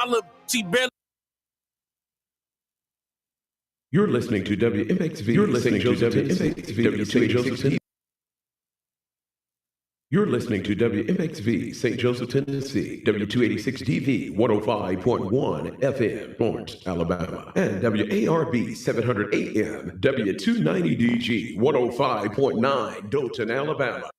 my little she barely. You're listening to WMXV. You're listening to WMXV. You're listening to WMXV, St. Joseph, Tennessee, W286DV, 105.1 FM, Florence, Alabama, and WARB 700 AM, W290DG, 105.9 Dothan, Alabama.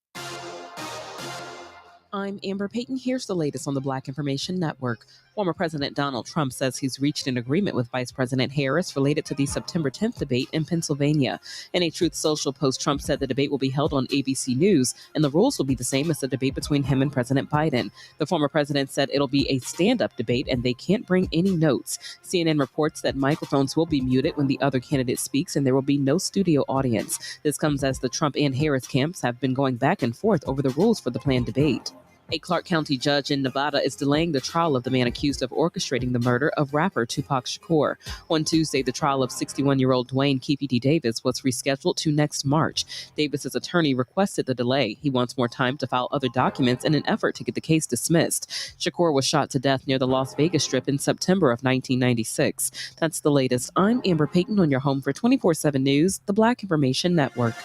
I'm Amber Payton. Here's the latest on the Black Information Network. Former President Donald Trump says he's reached an agreement with Vice President Harris related to the September 10th debate in Pennsylvania. In a Truth Social post, Trump said the debate will be held on ABC News, and the rules will be the same as the debate between him and President Biden. The former president said it'll be a stand-up debate and they can't bring any notes. CNN reports that microphones will be muted when the other candidate speaks and there will be no studio audience. This comes as the Trump and Harris camps have been going back and forth over the rules for the planned debate. A Clark County judge in Nevada is delaying the trial of the man accused of orchestrating the murder of rapper Tupac Shakur. On Tuesday, the trial of 61-year-old Dwayne Keefe Davis was rescheduled to next March. Davis's attorney requested the delay. He wants more time to file other documents in an effort to get the case dismissed. Shakur was shot to death near the Las Vegas Strip in September of 1996. That's the latest. I'm Amber Payton on your home for 24/7 News, the Black Information Network.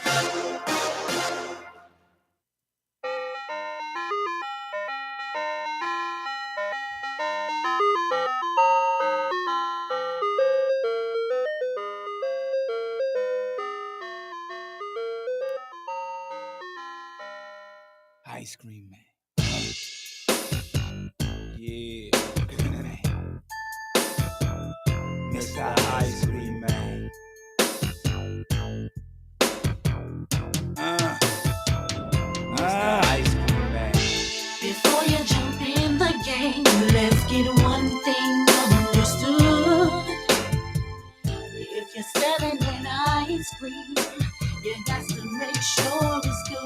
Ice cream man. Yeah. Mr. Ice Cream Man. Mr. Ice Cream Man. Before you jump in the game, let's get one thing understood. If you're selling an ice cream, you got to make sure it's good.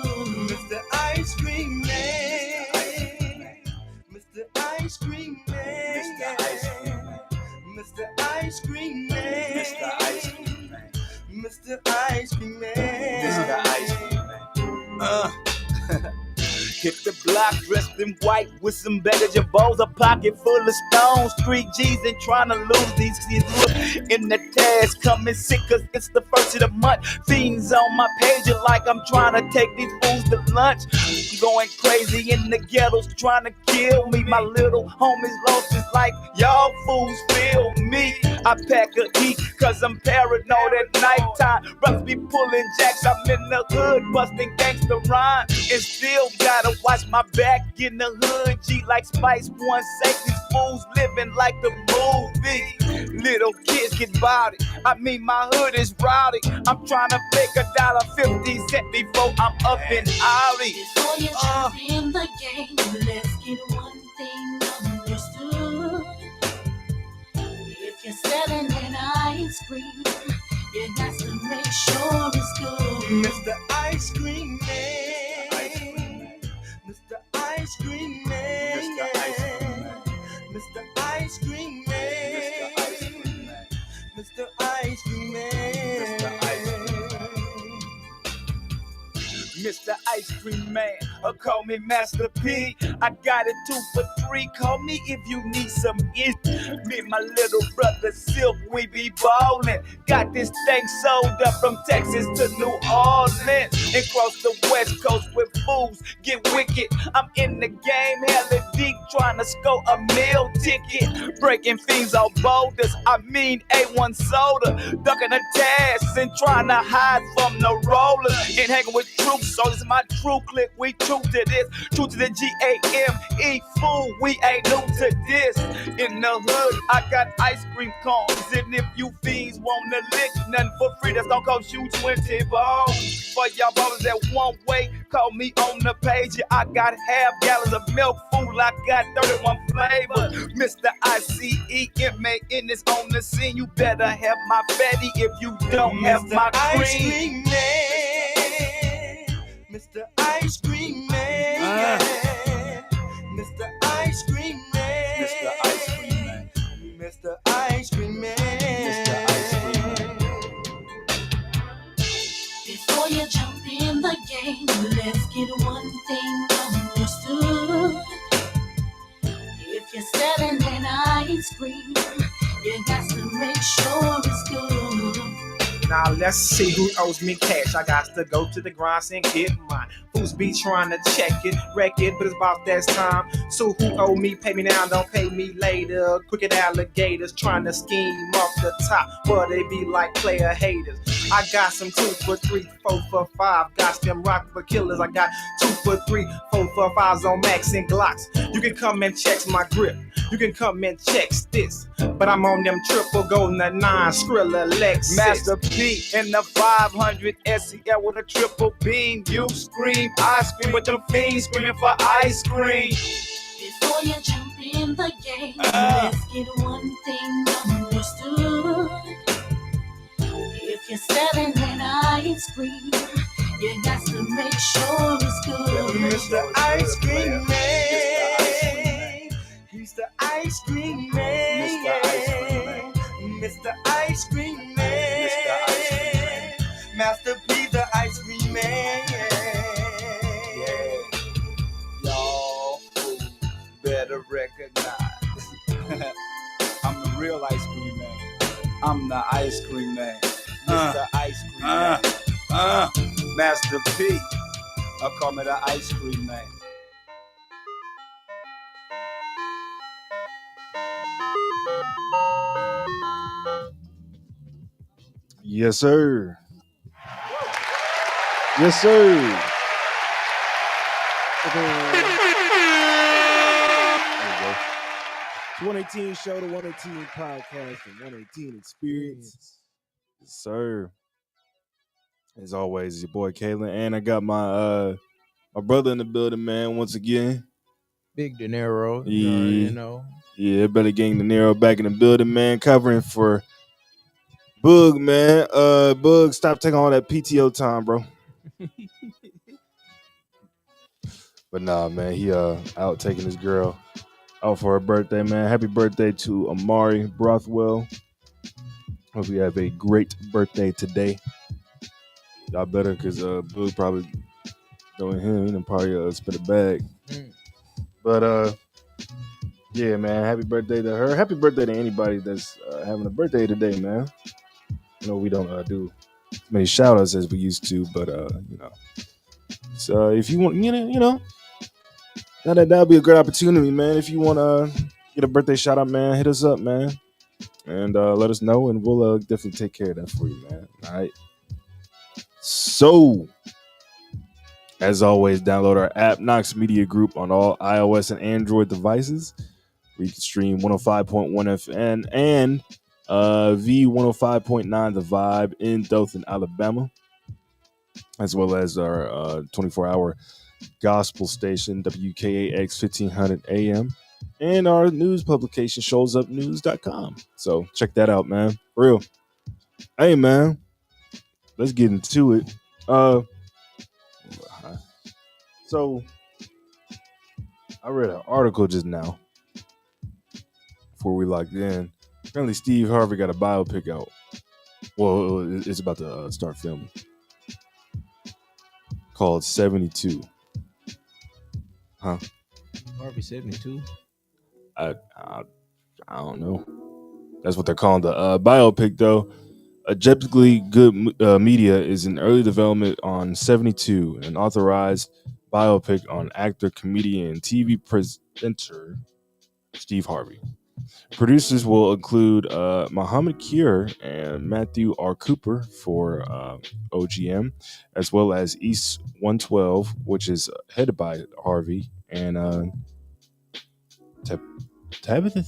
Mr. Ice Cream Man. Mr. Ice Cream Man. Mr. Ice Cream Man. Mr. Ice Cream Man. Mr. Ice Cream Man. Mr. Ice Cream Man. Mr. Ice Cream Man. Hit the block dressed in white with some baggage of balls, a pocket full of stones, 3 G's and trying to lose these kids. In the task, coming sick cause it's the first of the month. Fiends on my page like I'm trying to take these fools to lunch. Going crazy in the ghettos trying to kill me. My little homies lost is like y'all fools feel me. I pack a heat cause I'm paranoid at nighttime. Brothers be pulling jacks, I'm in the hood busting gangster rhyme. And still gotta watch my back in the hood. G like Spice One, say these fools living like the movie. Little kids get body, I mean my hood is rowdy. I'm trying to make $1.50 before I'm up and outy. Before you jump in the game, let's get one thing understood. If you're selling an ice cream, you got to make sure it's good. Mr. Ice Cream Man. Mr. Ice Cream Man. Mr. Ice Cream Man. Mr. Ice Cream Man. Mr. Ice Cream Man. Mr. Ice Cream Man, or call me Master P. I got it 2 for $3. Call me if you need some it. Me and my little brother Silk, we be ballin'. Got this thing sold up from Texas to New Orleans and cross the West Coast with fools get wicked. I'm in the game hella deep, trying to score a meal ticket. Breaking fiends off boulders, I mean A1 soda. Ducking the tasks and trying to hide from the rollers. And hanging with troops. So this is my true click, we true to this. True to the G-A-M-E, fool, we ain't new to this. In the hood, I got ice cream cones. And if you fiends wanna lick nothing for free, that's gonna cost you 20 bones. For y'all brothers that one way, call me on the page. Yeah, I got half gallons of milk, fool, I got 31 flavors. Mr. ICEMAN is on the scene. You better have my fatty if you don't have my cream. Mr. Ice Cream Man. Mr. Ice Cream Man. Mr. Ice Cream Man. Mr. Ice Cream Man. Mr. Ice Cream Man. Before you jump in the game, let's get one thing understood. If you're selling an ice ice cream, you got to make sure it's good. Now let's see who owes me cash. I got to go to the grinds and get mine. Fools be trying to check it, wreck it, but it's about that time. So who owe me, pay me now, don't pay me later. Crooked alligators trying to scheme off the top, but they be like player haters. I got some 2 for 3, 4 for 5. Got them rock for killers. I got 2 for 3, 4 for 5s on Max and Glocks. You can come and check my grip. You can come and check this. But I'm on them triple golden 9 Skrilla Lexus. Master P in the 500 SEL with a triple beam. You scream, I scream, but them fiends screaming for ice cream. Before you jump in the game, let's get one thing understood. If you're selling that ice cream, you got to make sure it's good. Mr. Ice Cream Man. He's the ice cream man. Mr. Ice Cream Man. Mr. Ice Cream Man. Master P, the ice cream man. Yeah. Y'all fools better recognize I'm the real ice cream man. I'm the ice cream man. Mr. Ice Cream Man. Master P. I call me the ice cream man. Yes, sir. Yes, sir. There we go. 118 show, the 118 podcast, the 118 experience. Yes, sir. As always, your boy Kalen, and I got my brother in the building, man. Once again, Big De Niro, Yeah. you know. yeah, better gang De Niro back in the building, man. Covering for Boog, man. Boog, stop taking all that PTO time, bro. But nah, man, he out taking his girl out for her birthday, man. Happy birthday to Amari Brothwell. Hope you have a great birthday today. Y'all better, because Boog probably knowing him, he done probably spit a bag. But yeah, man, happy birthday to her. Happy birthday to anybody that's having a birthday today, man. I know we don't do as many shout outs as we used to, but you know. So if you want, you know, that'll be a great opportunity, man. If you want to get a birthday shout out, man, hit us up, man, and let us know, and we'll definitely take care of that for you, man. All right. So, as always, download our app, Knox Media Group, on all iOS and Android devices, where you can stream 105.1 FM and V105.9 The Vibe in Dothan, Alabama, as well as our 24-hour gospel station, WKAX 1500 AM, and our news publication, showsupnews.com. So check that out, man. For real. Hey, man, let's get into it. So I read an article just now before we locked in. Apparently Steve Harvey got a biopic out. Well, it's about to start filming, called 72. Huh? Harvey 72. I don't know. That's what they're calling the biopic, though. Objectively Good Media is in early development on 72, an authorized biopic on actor, comedian, and TV presenter Steve Harvey. Producers will include Muhammad Cure and Matthew R. Cooper for OGM, as well as East 112, which is headed by Harvey, and Tabitha.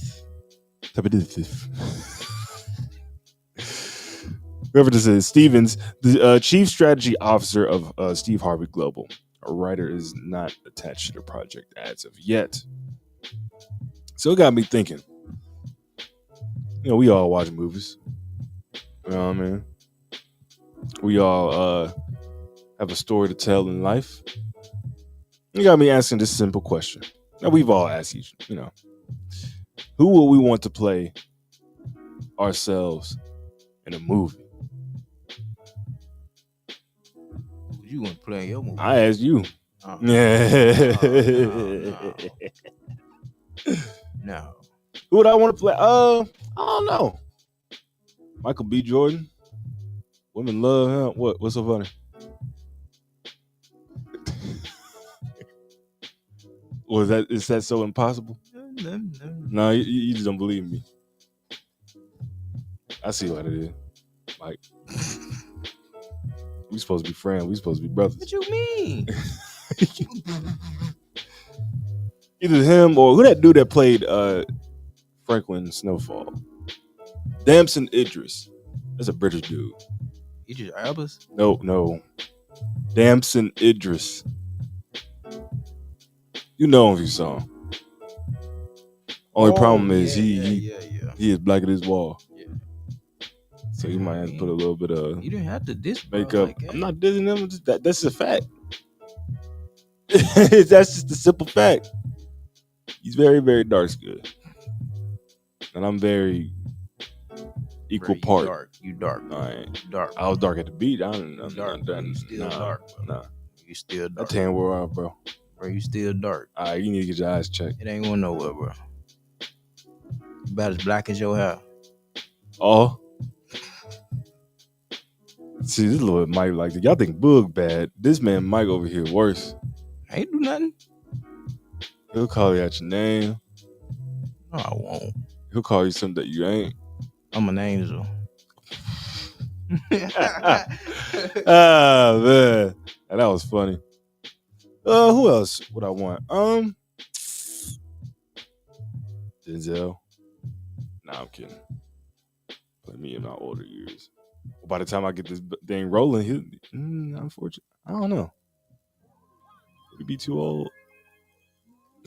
Whoever this is, Stevens, the chief strategy officer of Steve Harvey Global. A writer is not attached to the project as of yet. So it got me thinking. You know, we all watch movies. You know what I mean? We all have a story to tell in life. You got me asking this simple question. Now, we've all asked each, you know, who will we want to play ourselves in a movie? You want to play in your movie? I asked you. No. Yeah. No. Who would I want to play? I don't know. Michael B. Jordan. Women love him. What's so funny? Is that so impossible? No, you just don't believe me. I see what it is. Like, we supposed to be friends. We supposed to be brothers. What you mean? Either him or who that dude that played Franklin Snowfall. Damson Idris. That's a British dude. Idris Elba's? No. Damson Idris. You know him if you saw him. Only problem is he is black at his wall. Yeah. So you might have to put a little bit of you didn't have to diss makeup. Like I'm not dissing him. That's a fact. That's just a simple fact. He's very, very dark skinned. And I'm very equal part. You dark. I ain't dark. I was dark at the beach. I'm dark. You still dark. Nah. You still dark. I tan wore out, bro. Bro, you still dark. You need to get your eyes checked. It ain't going nowhere, bro. About as black as your hair. Oh. See, this little Mike like y'all think Boog bad. This man Mike over here worse. I ain't do nothing. He'll call you out your name. No, I won't. He'll call you something that you ain't. I'm an angel. Ah, man. That was funny. Who else would I want? Denzel. Nah, I'm kidding. Play me in my older years. By the time I get this thing rolling, he'll unfortunate. I don't know. Would he be too old?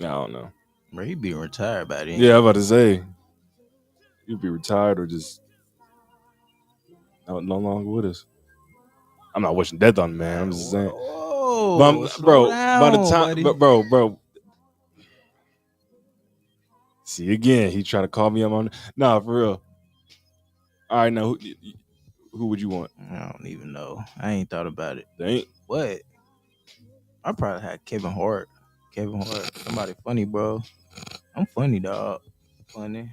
I don't know. Bro, he'd be retired by then. Yeah, I'm about to say. He'd be retired or just no longer with us. I'm not wishing death on the man. I'm just saying. Whoa, bro, by the time, bro. See, again, he trying to call me up on. Nah, for real. All right, now, who would you want? I don't even know. I ain't thought about it. They ain't. What? I probably had Kevin Hart. Somebody funny, bro. I'm funny, dog. Funny.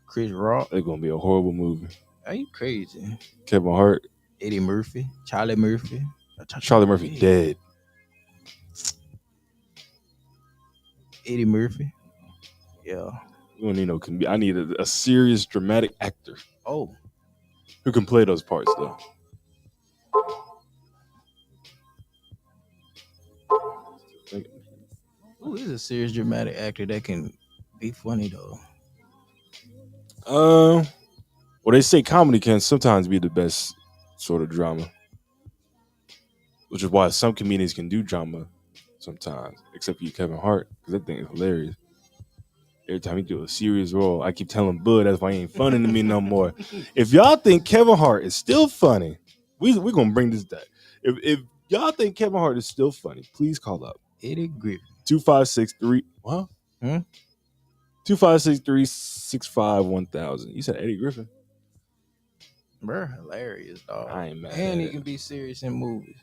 Chris Rock. It's gonna be a horrible movie. Are you crazy? Kevin Hart. Eddie Murphy. Charlie Murphy. Charlie Murphy dead. Eddie Murphy. Yeah. We don't need no. I need a serious dramatic actor. Oh. Who can play those parts though? Who is a serious dramatic actor that can be funny though? Well, they say comedy can sometimes be the best sort of drama, which is why some comedians can do drama sometimes, except for you, Kevin Hart, because that thing is hilarious. Every time he do a serious role, I keep telling Bud that's why he ain't funny to me no more. If y'all think Kevin Hart is still funny, we're gonna bring this back. If y'all think Kevin Hart is still funny, please call up Eddie Griffin 2563. What? 2563-65-1000. You said Eddie Griffin. Bro, hilarious, dog. I ain't mad. And he can be serious in movies.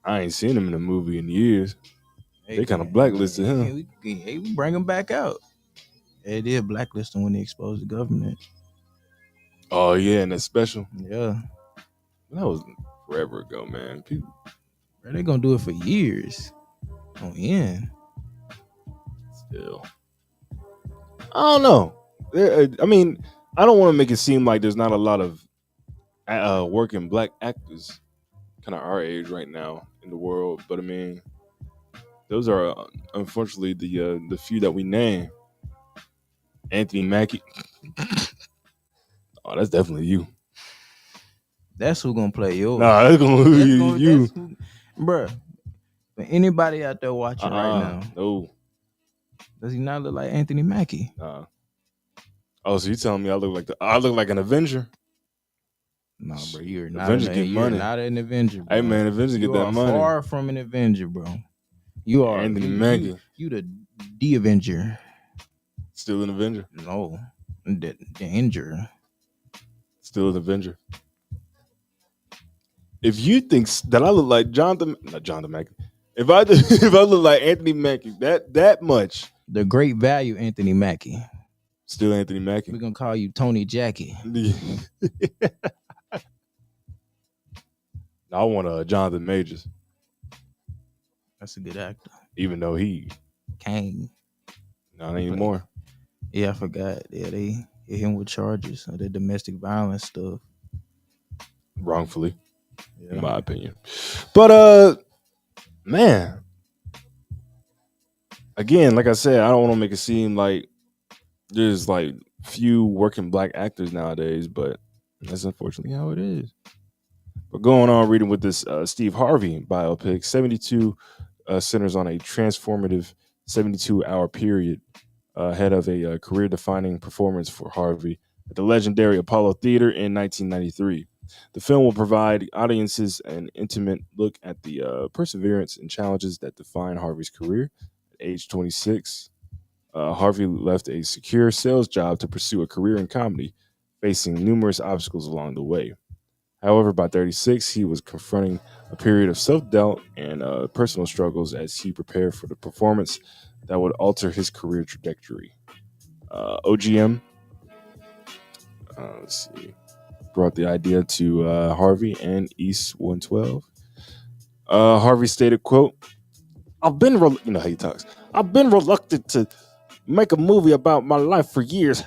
I ain't seen him in a movie in years. They kind of blacklisted him. We bring him back out. They did blacklist him when they exposed the government. Oh yeah, and that's special. Yeah, that was forever ago, man. People, they're gonna do it for years. On end. Still, I don't know. I mean, I don't want to make it seem like there's not a lot of working black actors, kind of our age right now in the world. But I mean, those are unfortunately the few that we name. Anthony Mackie. Oh, that's definitely you. That's who gonna play yours. Nah, that's gonna be you. Bruh. For anybody out there watching right now. No. Does he not look like Anthony Mackie? Nah. Oh, so you telling me I look like an Avenger? No, bro, you're not Avengers get money. Not an Avenger, bro. Hey man, Avengers get that money. You are far from an Avenger, bro. You are Anthony Mackie. You the Avenger. Still an Avenger? No. The Avenger. Still an Avenger. If you think that I look like not Jonathan Mackie. If I look like Anthony Mackie that much. The great value Anthony Mackie. Still Anthony Mackie. We're gonna call you Tony Jackie. I want Jonathan Majors, That's a good actor. even though he Kang. not anymore. Yeah, I forgot. Yeah, they hit him with charges of the domestic violence stuff. Wrongfully, in Yeah. my opinion. But man, again, like I said, I don't want to make it seem like there's like few working black actors nowadays, but that's unfortunately how it is. But going on reading with this Steve Harvey biopic, 72 centers on a transformative 72-hour period ahead of a career-defining performance for Harvey at the legendary Apollo Theater in 1993. The film will provide audiences an intimate look at the perseverance and challenges that define Harvey's career. At age 26, Harvey left a secure sales job to pursue a career in comedy, facing numerous obstacles along the way. However, by 36, he was confronting a period of self-doubt and personal struggles as he prepared for the performance that would alter his career trajectory. OGM, let's see, brought the idea to Harvey and East 112. Harvey stated, quote, you know how he talks. I've been reluctant to make a movie about my life for years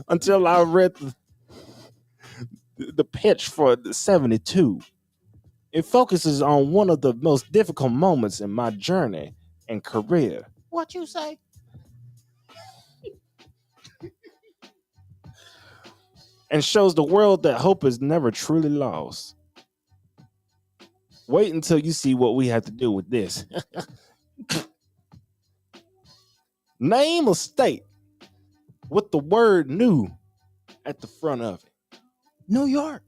until I read the pitch for the 72. It focuses on one of the most difficult moments in my journey and career. What you say? And shows the world that hope is never truly lost. Wait until you see what we have to do with this. Name a state with the word new at the front of it. New York.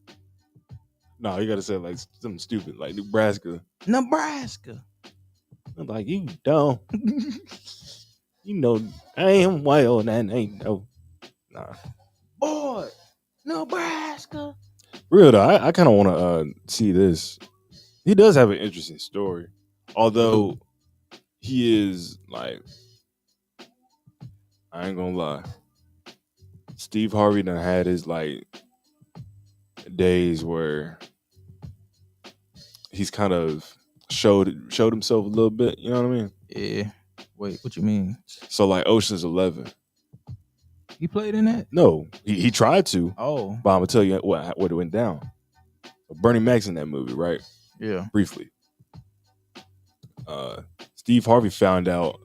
No, you gotta say like something stupid, like Nebraska. Nebraska. I'm like, you dumb. You know, I am wild and ain't no. Nah. Boy, Nebraska. Real though, I kind of want to see this. He does have an interesting story, although he is like, I ain't gonna lie. Steve Harvey done had his like days where he's kind of showed himself a little bit. You know what I mean? Yeah. Wait, what you mean? So like Ocean's 11. He played in that? No, he tried to. Oh. But I'm gonna tell you what it went down. Bernie Mac's in that movie, right? Yeah. Briefly. Steve Harvey found out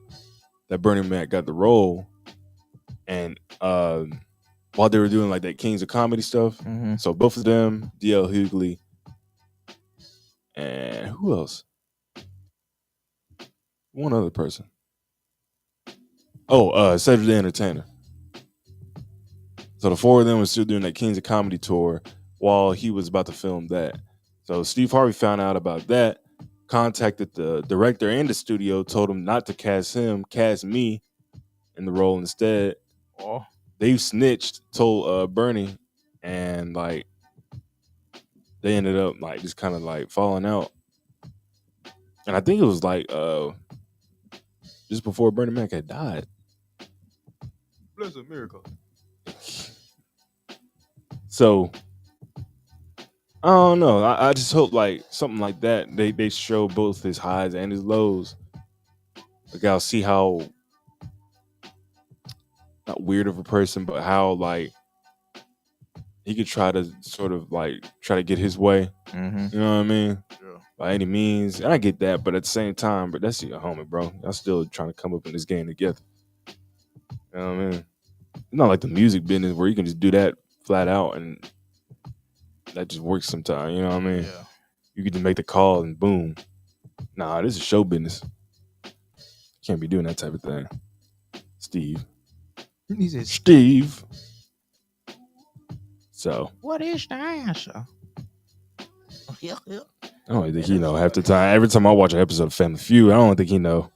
that Bernie Mac got the role, and while they were doing like that Kings of Comedy stuff, so both of them, D.L. Hughley, and who else? One other person. Oh, Cedric the Entertainer. So the four of them were still doing that Kings of Comedy tour while he was about to film that. So Steve Harvey found out about that, contacted the director and the studio, told him not to cast him, cast me in the role instead. Oh. They snitched, told Bernie, and like they ended up like just kind of like falling out. And I think it was like just before Bernie Mac had died. Bless a miracle. So I don't know. I just hope like something like that. They show both his highs and his lows. Like I'll see how not weird of a person, but how like he could try to sort of like try to get his way. Mm-hmm. You know what I mean? Yeah. By any means. And I get that, but at the same time, but that's your homie, bro. Y'all still trying to come up in this game together. You know what I mean? It's not like the music business where you can just do that flat out and that just works sometimes. You know what I mean? Yeah. You can just make the call and boom. Nah, this is show business. Can't be doing that type of thing. Steve. He said, Steve. So what is the answer? I don't think he know half the time. Every time I watch an episode of Family Feud, I don't think he know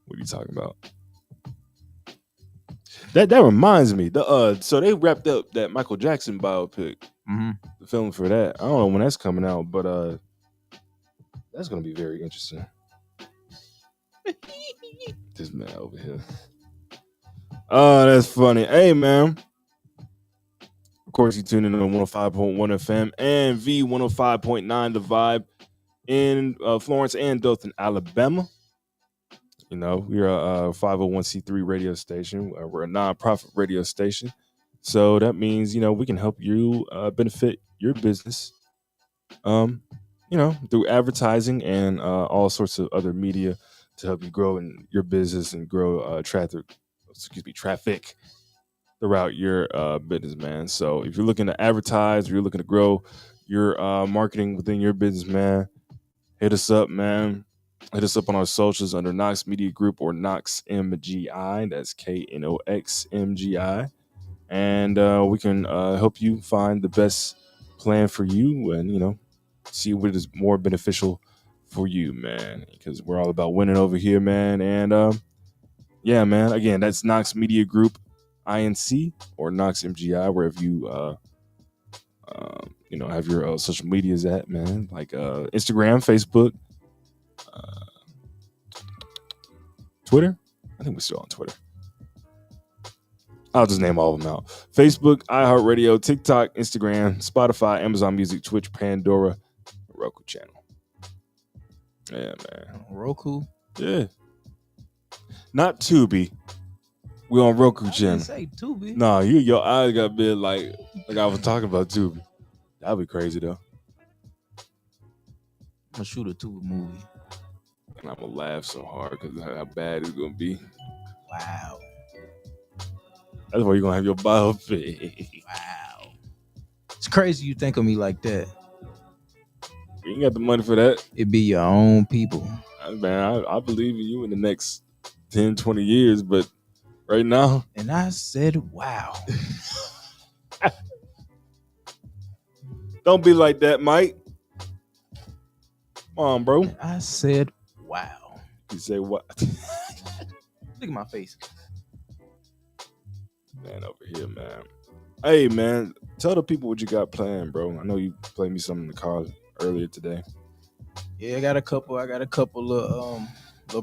what you talking about. That reminds me. So they wrapped up that Michael Jackson biopic. The film for that. I don't know when that's coming out, but that's gonna be very interesting. This man over here. Oh, that's funny. Hey, man. Of course, you tune in on 105.1 FM and V105.9 The Vibe in Florence and Dothan, Alabama. You know, we're a 501c3 radio station. We're a nonprofit radio station. So that means, we can help you benefit your business, through advertising and all sorts of other media to help you grow in your business and grow traffic throughout your business, man. So if you're looking to advertise or you're looking to grow your marketing within your business, man, hit us up, man. Hit us up on our socials under Knox Media Group or Knox MGI. That's KNOX MGI. And we can help you find the best plan for you and, see what is more beneficial for you, man. Because we're all about winning over here, man. And yeah, man. Again, that's Knox Media Group INC or Knox MGI, wherever you have your social medias at, man, like Instagram, Facebook, Twitter. I think we're still on Twitter. I'll just name all of them out: Facebook, iHeartRadio, TikTok, Instagram, Spotify, Amazon Music, Twitch, Pandora, Roku channel. Yeah, man. Roku. Yeah. Not Tubi. We on Roku channel. Say Tubi. Nah, your eyes got big like I was talking about Tubi. That'd be crazy though. I'm gonna shoot a Tubi movie. And I'm gonna laugh so hard because how bad it's gonna be. Wow. That's why you're gonna have your biopic. Wow. It's crazy you think of me like that. You ain't got the money for that. It be your own people. Man, I believe in you in the next 10, 20 years, but right now. And I said, wow. Don't be like that, Mike. Come on, bro. And I said, wow. You say what? Look at my face. Man, over here, man. Hey, man, tell the people what you got planned, bro. I know you played me something in the car earlier today. Yeah, I got a couple of little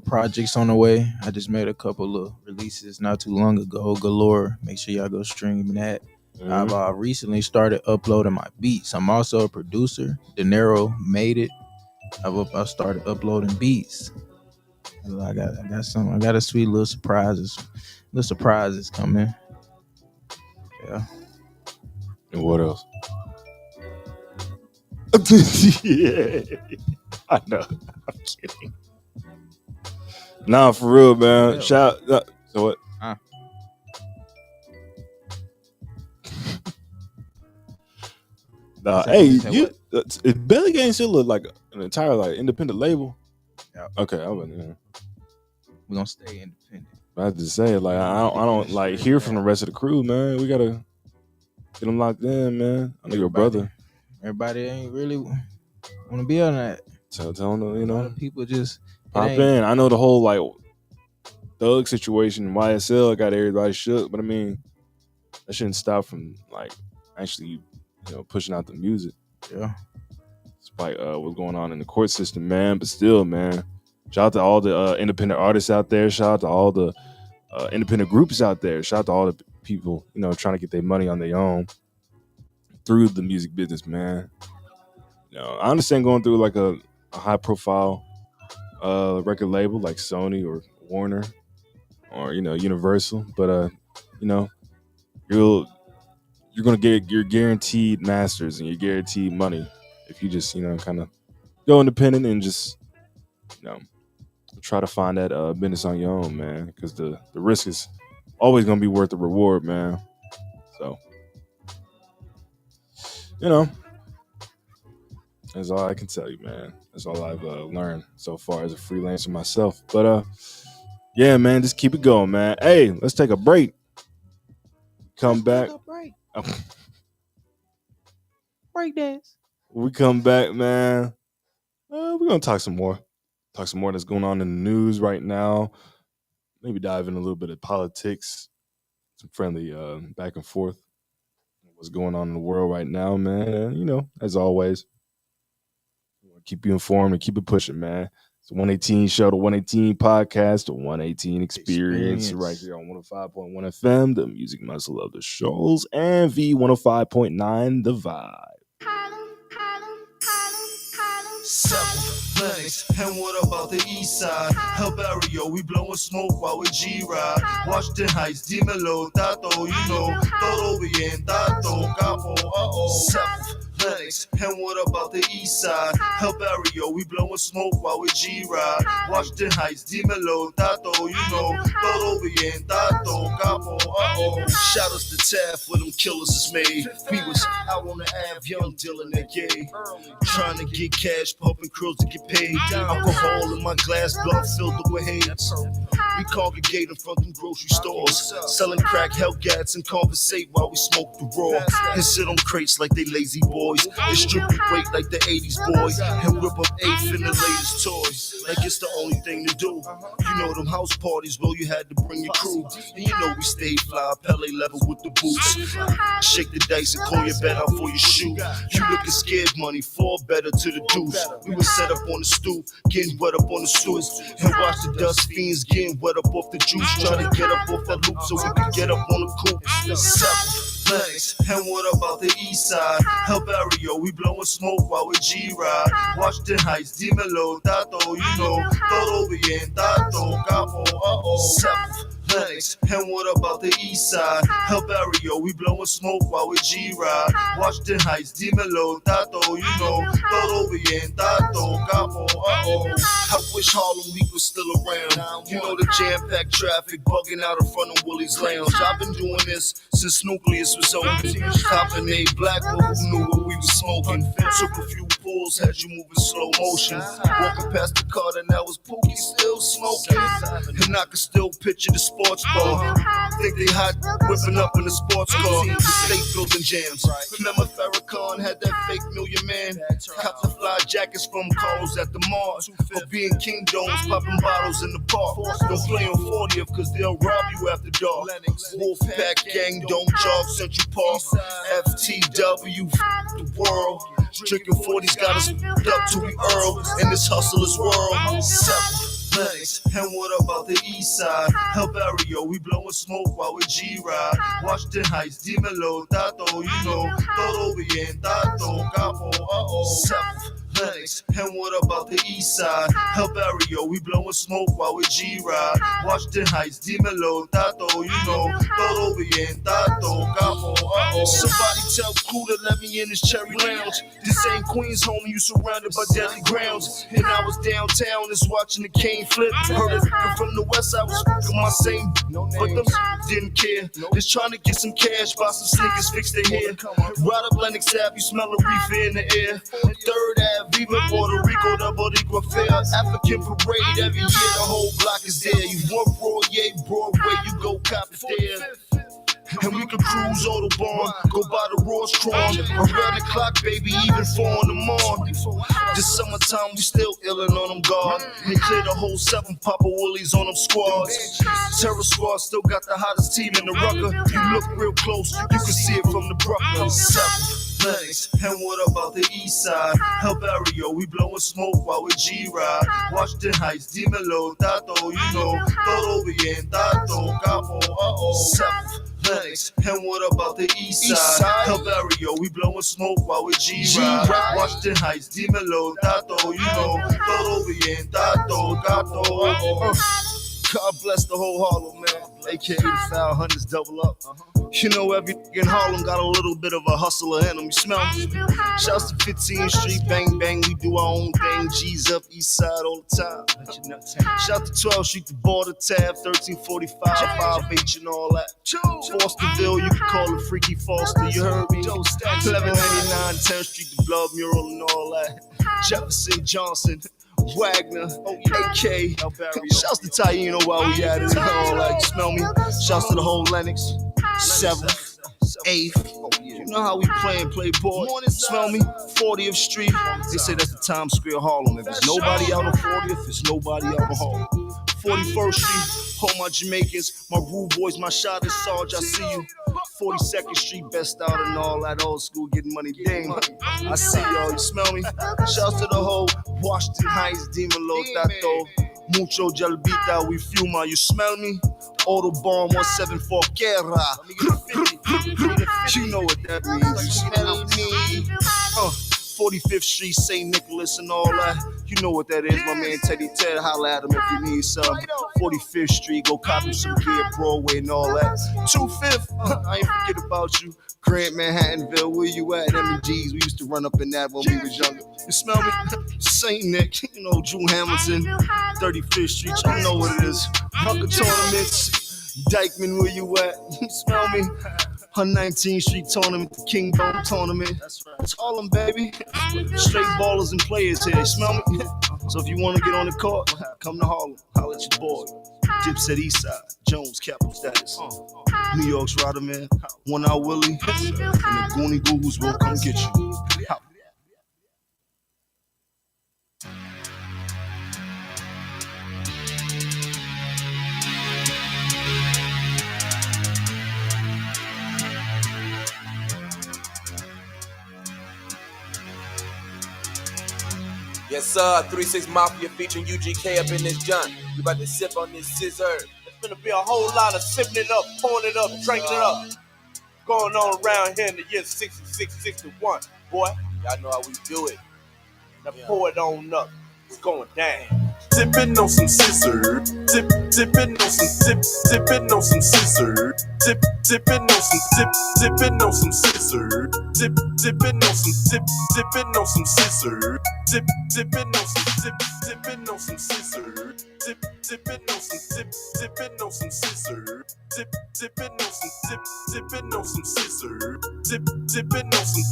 projects on the way. I just made a couple of releases not too long ago. Galore. Make sure y'all go stream that. Mm-hmm. I've recently started uploading my beats. I'm also a producer. De Niro made it. I started uploading beats. I got a sweet little surprises coming. Yeah. And what else? Yeah, I know. I'm kidding. Nah, for real, man. Yeah. Shout. So what? Nah, hey, you. Belly Gang still look like an entire independent label. Yeah. Okay, I wasn't. We're gonna stay independent. I have to say, I don't hear from the rest of the crew, man. We gotta get them locked in, man. I know your brother. Everybody ain't really want to be on that. Tell them, A lot of people just pop in. I know the whole thug situation, YSL got everybody shook, but I mean, that shouldn't stop from actually, pushing out the music. Yeah. Despite what's going on in the court system, man. But still, man. Shout out to all the independent artists out there. Shout out to all the independent groups out there. Shout out to all the people, trying to get their money on their own through the music business, man. I understand going through a high profile record label like Sony or Warner or Universal, but you're gonna get your guaranteed masters and your guaranteed money if you just kind of go independent and just try to find that business on your own, man, because the risk is always gonna be worth the reward, man. So that's all I can tell you, man. That's all I've learned so far as a freelancer myself. But yeah, man, just keep it going, man. Hey, let's take a break. Come back. Break dance. We come back, man. We're gonna talk some more. Talk some more that's going on in the news right now. Maybe dive in a little bit of politics. Some friendly back and forth. What's going on in the world right now, man. And, as always, keep you informed and keep it pushing, man. It's the 118 show, the 118 podcast, the 118 experience right here on 105.1 FM, the music muscle of the shows, and V105.9, the vibe. Lennox, and what about the east side? El Barrio, we blowing smoke while we G-Ride. Washington Heights, dímelo, Tato, you know, todo bien, Tato, capo, Lennox, and what about the east side? El Barrio, we blowing smoke while we G-Ride. Washington Heights, dímelo, Tato, you know, todo bien, Tato, capo, Shout outs to Taft where them killers is made. We was out on the Ave, young Dylan that gay. Trying to get cash, pumping curls to get paid. Alcohol in my glass, blood filled up with hate. We congregate in front of them grocery stores, selling crack, Hellcats, and conversate while we smoke the raw. And sit on crates like they lazy boys, distribute weight like the 80s boy, and whip up eighth in the latest toys. Like it's the only thing to do. You know them house parties, well you had to bring your crew. And you know we stayed fly, Pele level with the boots. Shake the dice and call your bet out for your shoe. You looking scared, money fall better to the deuce. We was set up on the stoop, getting wet up on the stoop, and watch the dust fiends getting wet up off the juice. Trying to get up off that loop so we can get up on the coupe. Lennox, and what about the east side? El Barrio, we blowing smoke while we G-Ride. Washington Heights, dímelo, Tato, you know, todo bien, Tato, capo, Lennox, and what about the east side? El Barrio, we blowing smoke while we G-Ride. Washington Heights, dímelo, Tato, you know, todo bien, Tato, capo, I wish Harlem Week was still around. You know the jam-packed traffic bugging out in front of Willie's Lounge. I've been doing this since Nucleus was open. Copping a black book, who knew what we was smoking. Took a few pulls, had you moving slow motion. Walking past the car, and that was Pookie still smoking. And I can still picture the sports bar. Think they hot, whipping up in the sports car. The state building jams. Remember Farrakhan had that fake million man? Cop the fly jackets from Carlos at the mall. Or being King Domes, popping bottles in the park. Don't play on 40th, cause they'll rob you after dark. Wolfpack gang, don't jog Central Park. FTW, the world. Drinking 40s got us up to we Earl in this hustler's world. Lennox, and what about the east side? El Barrio, we blowing smoke while we G-Ride. Washington Heights, dímelo, Tato, you know, todo bien, Tato, capo, Lennox, and what about the east side? El Barrio, we blowing smoke while we G-Ride. Washington Heights, dímelo, Tato, you know, todo bien, Tato, capo, Somebody tell Cool to let me in this cherry lounge. This ain't Queens, homie, you surrounded by deadly grounds. And I was downtown just watching the cane flip. Heard it from the west, I was fucking my same, but them didn't care. Just trying to get some cash, buy some sneakers, fix their hair. Ride up Lennox Ave, you smell a reefer in the air. Third Ave, Viva Puerto Rico, the Boricua Fair. African parade every year, the whole block is there. You want Broadway, you go cop it there. And we could cruise Autobahn, go by the Ross Cron. Around the clock, baby, even 4 in the morning. This summertime, we still illin' on them guard. They clear the whole 7 Papa Woolies on them squads. Terror Squad still got the hottest team in the rucker. You look real close, you can see it from the Brooklyn 7. Lennox, and what about the east side? El Barrio, we blowing smoke while we G-Ride. Washington Heights, dímelo, Tato, you know, todo bien, Tato, capo, Lennox, and what about the east side? El Barrio, we blowing smoke while we G-Ride. Washington Heights, dímelo, Tato, you know, todo bien, Tato, capo, God bless the whole Harlem, man. AKA the Foul Hunters double up. You know, every in Harlem got a little bit of a hustler in them. You smell me? Shouts to 15th Street, bang, bang. We do our own thing. G's up, east side all the time. Shout to 12th Street, the border tab, 1345, 5H and all that. Fosterville, you can call it Freaky Foster, you heard me? 1199, 10th Street, the Blood Mural and all that. Jefferson, Johnson, Wagner, AK, shouts to Taino while we at it and all that, you smell me? Shouts to the whole Lennox, 7th, 8th, you know how we play ball, smell me? 40th Street, they say that's the Times Square Harlem. If there's nobody out on 40th, there's nobody out on Harlem. 41st Street, home my Jamaicans, my rude boys, my shot is Sarge, I see you. 42nd Street, best out and all that old school getting money. Dang, I see y'all. You smell me? Shouts to the whole Washington Heights, Demon Lo Tato, Mucho Jalbita, we fuma. You smell me? Autobahn 174 Guerra. You know what that means. You smell me? 45th Street, St. Nicholas and all that. You know what that is, my man Teddy Ted. Holla at him if you need some. 45th Street, go cop him some gear, Broadway and all that. 25th, I ain't forget about you. Grant, Manhattanville, where you at? M&G's, we used to run up in that when we was younger. You smell me? St. Nick, you know, Drew Hamilton, 35th Street, y'all know what it is. Hunger tournaments, Dykeman, where you at? You smell me? 119th Street tournament, the King Bone tournament. That's right. It's Harlem, baby. Straight ballers and players here. Smell me? So if you want to get on the court, come to Harlem. Holla at your boy. Dipset Eastside, Jones, capital status. New York's Rider Man, One Out Willie, and the Goonie Googles will come get you. Yes, sir. 36 Mafia featuring UGK up in this joint. You about to sip on this scissor. It's gonna be a whole lot of sipping it up, pouring it up, drinking it up. Going on around here in the year 66, 61. Boy, y'all know how we do it. Now pour it on up. It's going down. Tipping on some scissor, tipping on some tipping on some scissor, tipping on some tipping on some scissor, tipping on some tipping on some scissor, tipping on some tipping on some scissor, tipping on some tipping on some scissor, tipping on some tipping on some scissor, tipping on some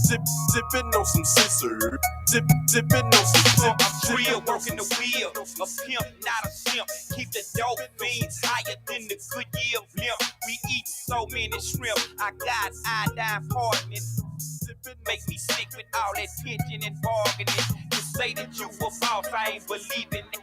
tipping on some scissor, tipping on some. I'm real, working the wheel. A pimp, not a simp. Keep the dope fiends higher than the Goodyear blimp. We eat so many shrimp. I got iodine poisoning. Make me sick with all that pitching and bargaining. You say that you a boss, I ain't believing it.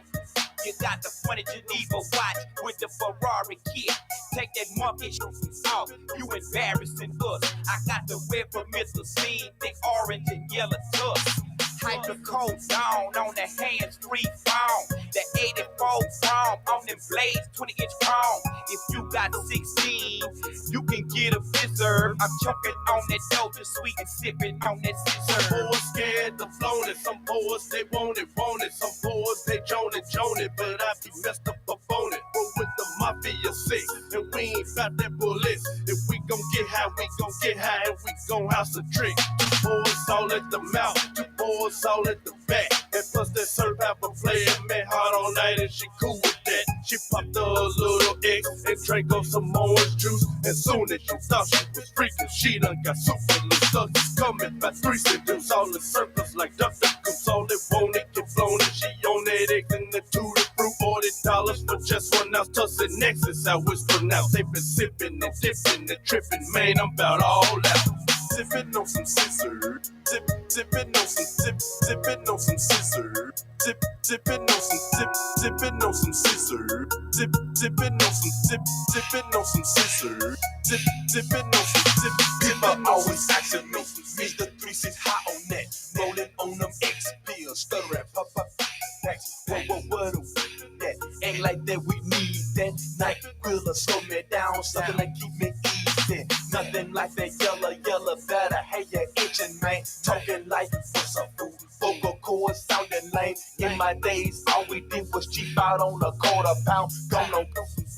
You got the funny Geneva watch with the Ferrari kit. Take that monkey off, you embarrassing us. I got the red promethazine, the orange and yellow tusk. Hydrocodone on the hands-free phone. The 84 chrome on them blades, 20-inch chrome. If you got 16, you can get a fizzer. I'm choking on that dope, just sweet and sipping on that scissor. Some boys scared to flown it, some boys they want it. Some boys they joan it, but I be messed up on it. Roll with the mafia sick, and we ain't about that bullets. If we gon' get high, we gon' get high, and we gon' house a trick. Two boys all at the mouth, two boys all at the back. And plus that surf apple player man hard all night, and she cool with that. She popped a little X and drank on some orange juice. And soon as she thought she was freaking, she done got super loose up. Coming by 3 seduce all the circles like duck comes all they want it, get flown and she on that egg and the tutti fruit. $40 for just 1 ounce. Tussin' X is how it's pronounced. They been sipping and dipping and tripping, man, I'm about all out. Tipping on some scissor, tipping on some tipping on some scissor, tipping on some tipping on some scissor, tipping on some tipping on some scissor, tipping on some People always asking me, Mr. 36 hot on that, rolling on them X pills, stuttering, pop. What that? Ain't like that, we need that. Night will slow me down, something like keep me easy. Nothing like that yellow better. Hey, you itching, man. Talking like what's up, food? Vocal cords sounding lame. In my days, all we did was cheap out on a £1/4. Gone on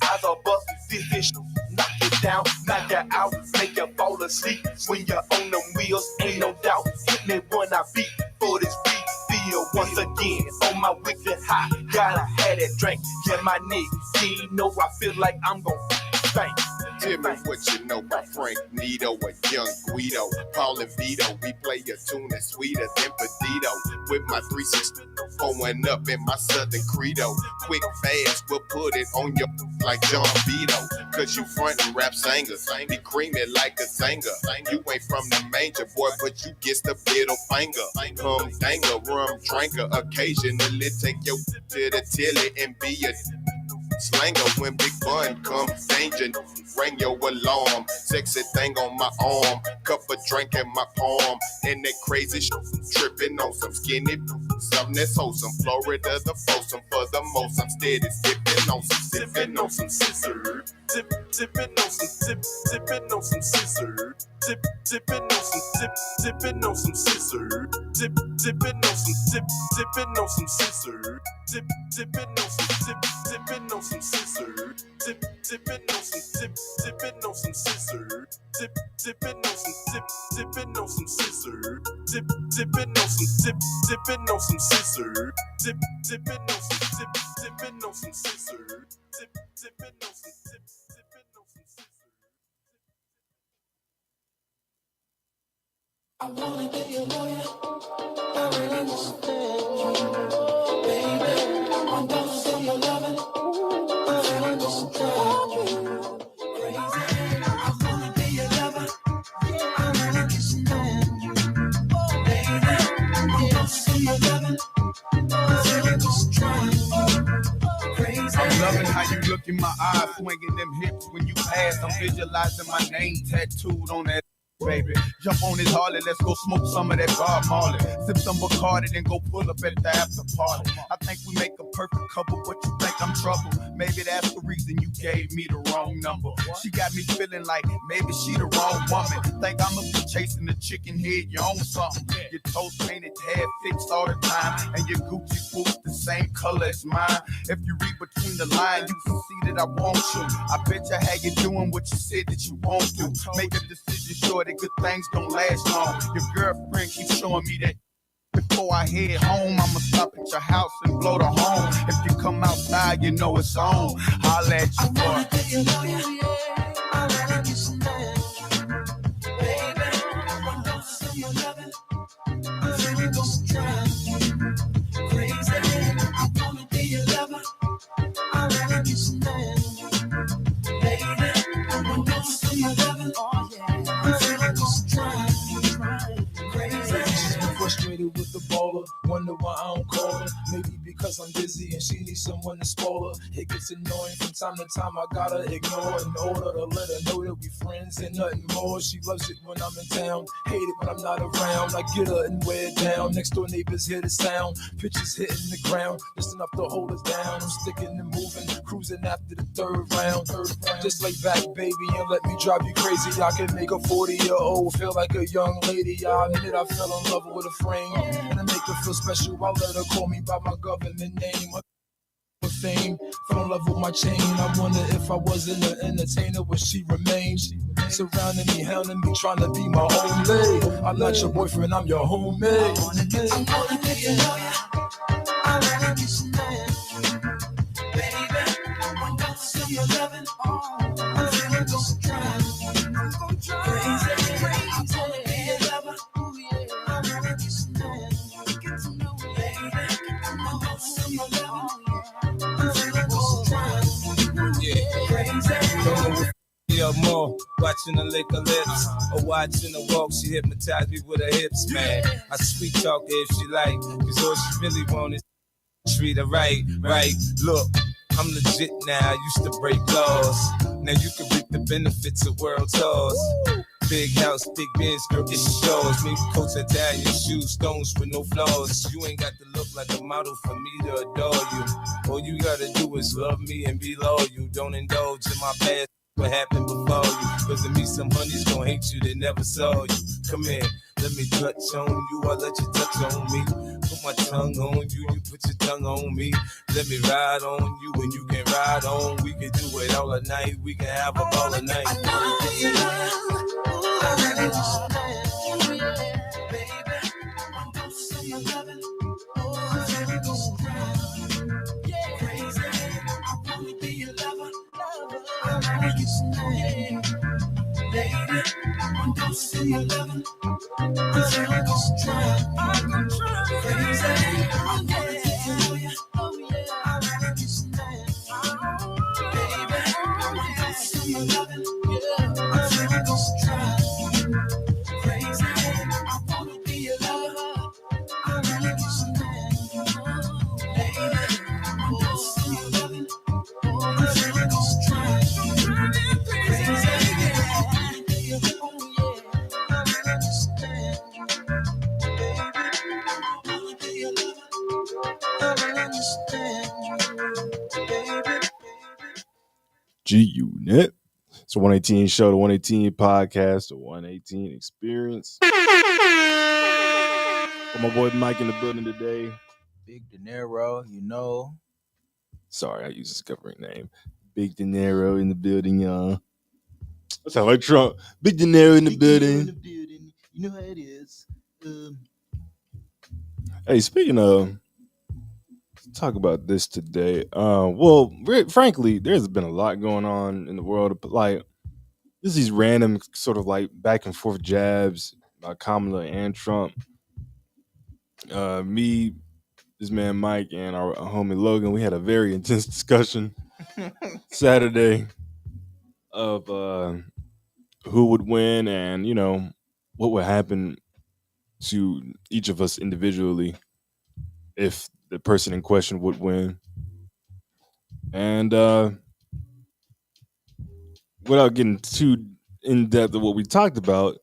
eyes are bust. This knock you down, knock you out, make you fall asleep. When you're on them wheels, ain't no doubt. Hit me when I beat for this beat. Once again on my wicked high, gotta have that drink. Yeah, my nigga, you know I feel like I'm gon' bang. Tell me what you know about Frank Nito and Young Guido. Paul and Vito, we play a tune that's sweeter than Pedito. With my 360 going up in my Southern Credo. Quick, fast, we'll put it on your like John Vito. Cause you front and rap singers. Be creamy like a singer. You ain't from the manger, boy, but you get the middle finger. Danger, rum drinker. Occasionally take your to the tilly and be a Slanger when big fun come, danger, ring your alarm. Sexy thing on my arm, cup of drink in my palm. And that crazy tripping on some skinny, something that's wholesome. Florida the foursome for the most. I'm steady sipping on some scissor. Tipping on some tipping on some scissor. Tipping on some tipping on some scissor. Tipping on some tipping on some scissor. Tipping on some tipping on some scissor. Tipping on some tipping on some scissor. Tipping on some tipping on some scissor. Tipping on some tipping on some scissor. Tipping on some tipping on some scissor. Tipping on some tipping on some scissor. I wanna be your lawyer. I really understand you, baby. I'm gonna say your loving. I really understand you, crazy. I wanna be your lover. I really understand you, baby. I'm gonna say your loving. I really understand you, crazy. I'm loving how you look in my eyes, swinging them hips when you pass. I'm visualizing my name tattooed on that. Baby, jump on this Harley, let's go smoke some of that Bob Marley. Sip some Bacardi, then go pull up at the after party. I think we make a perfect couple, but you think I'm trouble. Maybe that's the reason you gave me the wrong number. She got me feeling like maybe she the wrong woman. Think I'ma be chasing the chicken head, you own something. Your toes painted, hair fixed all the time, and your Gucci boots the same color as mine. If you read between the lines, you can see that I want you. I bet you how you doing what you said that you won't do. Make a decision sure that good things don't last long. Your girlfriend keeps showing me that before I head home, I'ma stop at your house and blow the horn. If you come outside, you know it's on. Holla at you, boy. I really understand you, baby. I'm gonna say your loving. I really understand you, crazy. I wanna be your lover. I really understand you, baby. I'm gonna say your loving. I really understand you, crazy. She's been frustrated with the baller. Wonder why I don't call her. Maybe because I'm busy and she needs someone to spoil her. It gets annoying from time to time. I gotta ignore in order to let her know that we friends and nothing more. She loves it when I'm in town, hate it when I'm not around. I get her and wear it down. Next door neighbors hear the sound. Pitches hitting the ground, just enough to hold us down. I'm sticking and moving, cruising after the third round. Just lay back, baby, and let me drive you crazy. I can make a 40-year-old feel like a young lady. I admit I fell in love with a frame, and I make her feel special. I let her call me by my government name. Fame, fell in love with my chain. I wonder if I wasn't an entertainer, would she remain? Surrounding me, hounding me, trying to be my own lady. I'm not your boyfriend, I'm your homemade. I wanna be your lawyer. I really understand you, baby. I'm gonna say your loving. I really understand you, crazy. I wanna be your lover. I really understand you, get to know me, baby. I'm gonna say your loving. Yeah, more watching her lick her lips or watching her walk. She hypnotized me with her hips, man. I sweet talk her if she like, cause all she really want is treat her right. Look, I'm legit now. I used to break laws. Now you can reap the benefits of world tours. Big house, big Benz, girl, it's yours. Maybe coats, Italian shoes, stones with no flaws. You ain't got to look like a model for me to adore you. All you gotta do is love me and be loyal. Don't indulge in my past, what happened before you. Cause to me, some honeys gon' hate you, they never saw you. Come here, let me touch on you, I'll let you touch on me. Put my tongue on you, you put your tongue on me. Let me ride on you and you can ride on. We can do it all night, we can have a ball of night. I really understand you, baby. I'm gonna say your loving. I really understand you, crazy. I wanna be your lover. I really understand you, lady. I'm gonna say your loving. I really understand you, crazy. I'm gonna get to know you. I really understand you, baby. I'm gonna say your loving. I really understand you, crazy. I wanna be your lover. I really understand you, baby. I'm gonna say your loving. I G-Unit. It's a 118 show, the 118 podcast, the 118 experience. Got my boy Mike in the building today. Big De Niro, Sorry, I use his government name. Big De Niro in the building, y'all. That sounds like Trump. Big De Niro in the building. You know how it is. Hey, speaking of, let's talk about this today. Frankly, there's been a lot going on in the world. Like, there's these random sort of like back and forth jabs by Kamala and Trump. Me, this man Mike, and our homie Logan, we had a very intense discussion Saturday of who would win and, what would happen to each of us individually if the person in question would win. And without getting too in depth of what we talked about,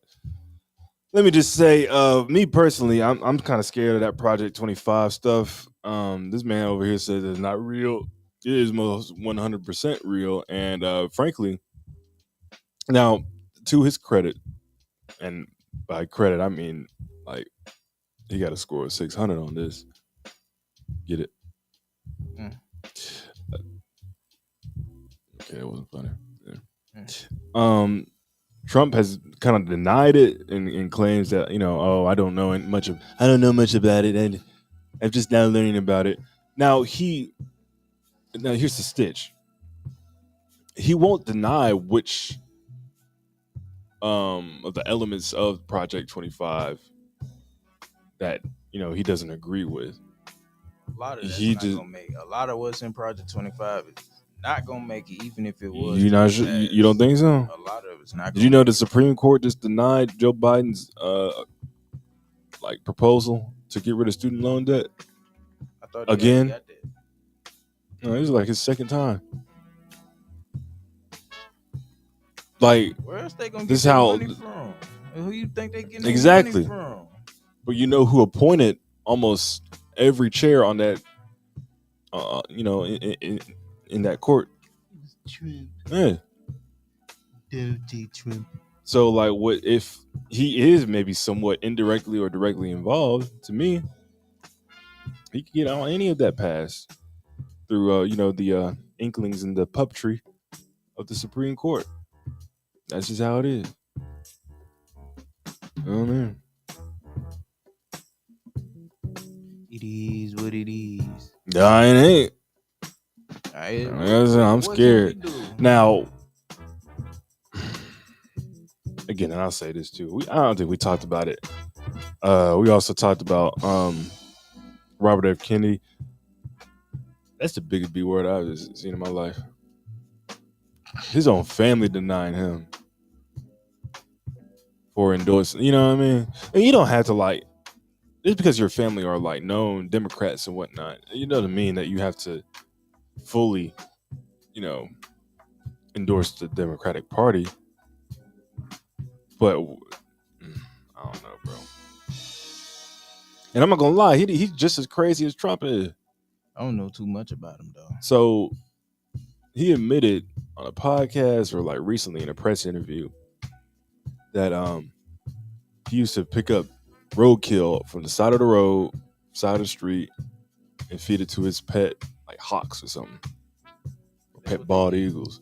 let me just say, me personally, I'm kind of scared of that Project 25 stuff. This man over here says it's not real. It is most 100% real, and frankly, now to his credit, and by credit I mean like he got a score of 600 on this. Get it? Okay, it wasn't funny. Yeah. Trump has kind of denied it and claims that I don't know much about it, and I'm just now learning about it. Now here's the stitch. He won't deny which of the elements of Project 25 that he doesn't agree with. A lot of that's not gonna make it. A lot of what's in Project 25 is not gonna make it, even if it was. You don't think so? A lot of it's not. Did you know the Supreme Court just denied Joe Biden's proposal to get rid of student loan debt? I thought again. Got that. No, this is like his second time. Like, where else they gonna get their money from? Who you think they getting exactly their money from? But you know who appointed almost every chair on that? In that court. Trump. Yeah. Dirty Trump. So, like, what if he is maybe somewhat indirectly or directly involved? To me, he could get on any of that pass through, the inklings and the puppetry of the Supreme Court. That's just how it is. Oh man. It is what it is. Nah, it ain't. I'm scared. Now, again, and I'll say this too. I don't think we talked about it. We also talked about Robert F. Kennedy. That's the biggest B word I've ever seen in my life. His own family denying him for endorsing. You know what I mean? And you don't have to just because your family are known Democrats and whatnot. You know what I mean? That you have to fully, endorse the Democratic Party. But I don't know, bro. And I'm not gonna lie, he's just as crazy as Trump is. I don't know too much about him though. So he admitted on a podcast or recently in a press interview that he used to pick up roadkill from the side of the road, side of the street, and feed it to his pet, like hawks or something. Or pet bald eagles.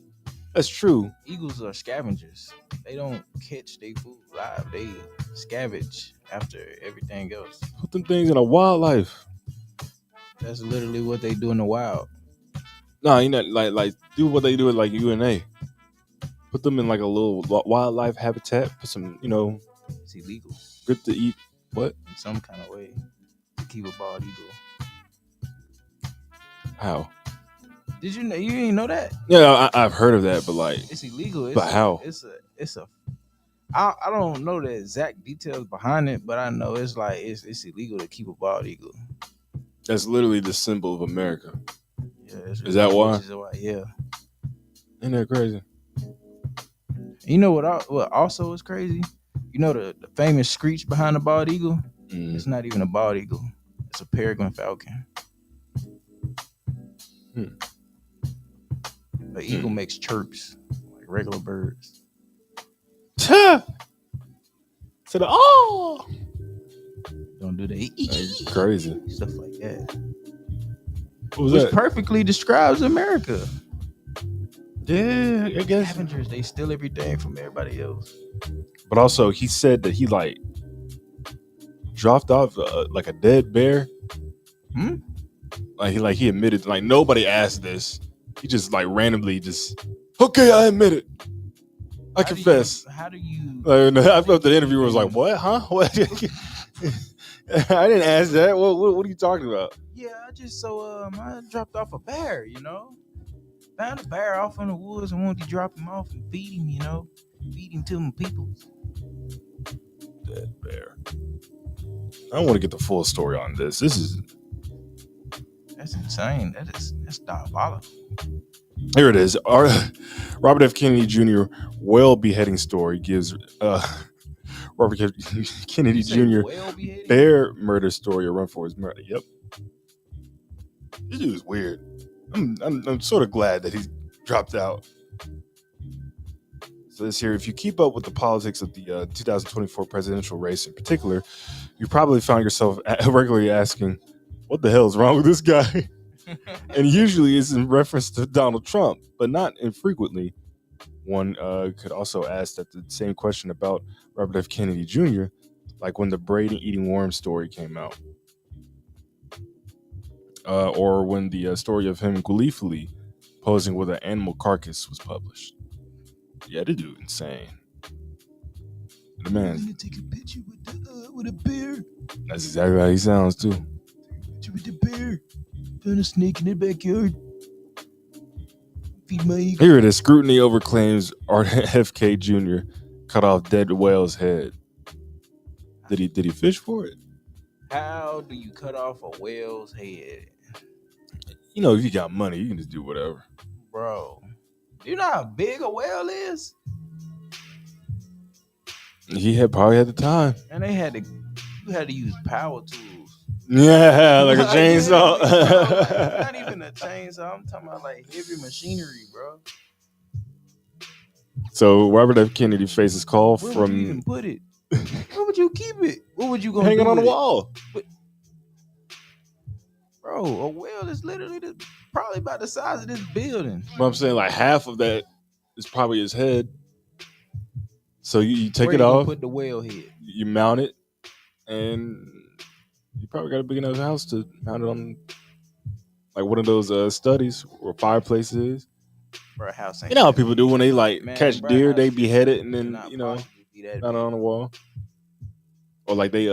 That's true. Eagles are scavengers. They don't catch their food live. They scavenge after everything else. Put them things in a wildlife. That's literally what they do in the wild. No, like do what they do at UNA. Put them in a little wildlife habitat. Put some, It's illegal. Good to eat. What? In some kind of way to keep a bald eagle. How? Did you know? You didn't know that? Yeah, I've heard of that, but it's illegal. But how? I don't know the exact details behind it, but I know it's illegal to keep a bald eagle. That's literally the symbol of America. Yeah, is that why? Yeah. Ain't that crazy? You know what also is crazy? You know the famous screech behind the bald eagle? It's not even a bald eagle. It's a peregrine falcon. An eagle makes chirps like regular birds. To the Don't do that. That's crazy. Stuff like that. What was Which that? perfectly describes America. Yeah, I guess. Scavengers, they steal everything from everybody else. But also, he said that he like dropped off like a dead bear. Like he admitted, like nobody asked this. He just like randomly just, okay, I admit it. I confess. How do you? I felt the interviewer was like, what? Huh? What? I didn't ask that. What are you talking about? Yeah, I dropped off a bear, Found a bear off in the woods and wanted to drop him off and feed him, feed him to my people. Dead bear. I don't want to get the full story on this. That's insane. That's diabolical. Here it is. Our Robert F. Kennedy Jr. whale beheading story gives Robert F. Kennedy Jr. bear murder story a run for his murder. Yep. This dude is weird. I'm sort of glad that he dropped out. So this here, if you keep up with the politics of the 2024 presidential race in particular, you probably found yourself regularly asking, what the hell is wrong with this guy? And usually it's in reference to Donald Trump, but not infrequently. One could also ask that the same question about Robert F. Kennedy Jr., like when the braid and eating worm story came out. Or when the story of him gleefully posing with an animal carcass was published. Yeah, they do insane. The man. I'm gonna take a picture with a bear. That's exactly how he sounds too. Take a picture with the bear. Found a snake in the backyard. Feed my eagle. Here it is. Scrutiny over claims RFK Jr. cut off dead whale's head. Did he fish for it? How do you cut off a whale's head? If you got money, you can just do whatever. Bro, do you know how big a whale is? He probably had the time. And you had to use power tools. Yeah, like a chainsaw. Not even a chainsaw. I'm talking about like heavy machinery, bro. So Robert F. Kennedy faces call Where from. would you even put it? Where would you keep it? What would you go hanging do on the with wall? Bro, a whale is literally probably about the size of this building. But I'm saying like half of that is probably his head. So you take Where it you off. put the whale head. You mount it, and you probably got a big enough house to mount it on, like one of those studies where fireplace is. Bro, a house ain't. You know how people do when they like Man, catch bro, deer, they house behead it and then cannot mount possibly be that it big. on the wall. Or like they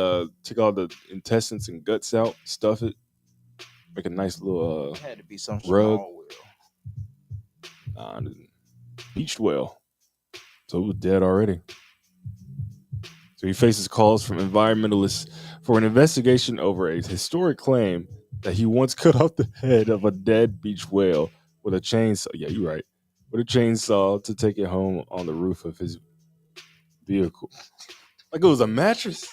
take all the intestines and guts out, stuff it, make a nice little It had to be some rug. small whale. Beached whale. So it was dead already. So he faces calls from environmentalists for an investigation over a historic claim that he once cut off the head of a dead beach whale with a chainsaw. Yeah, you're right. With a chainsaw to take it home on the roof of his vehicle. Like it was a mattress.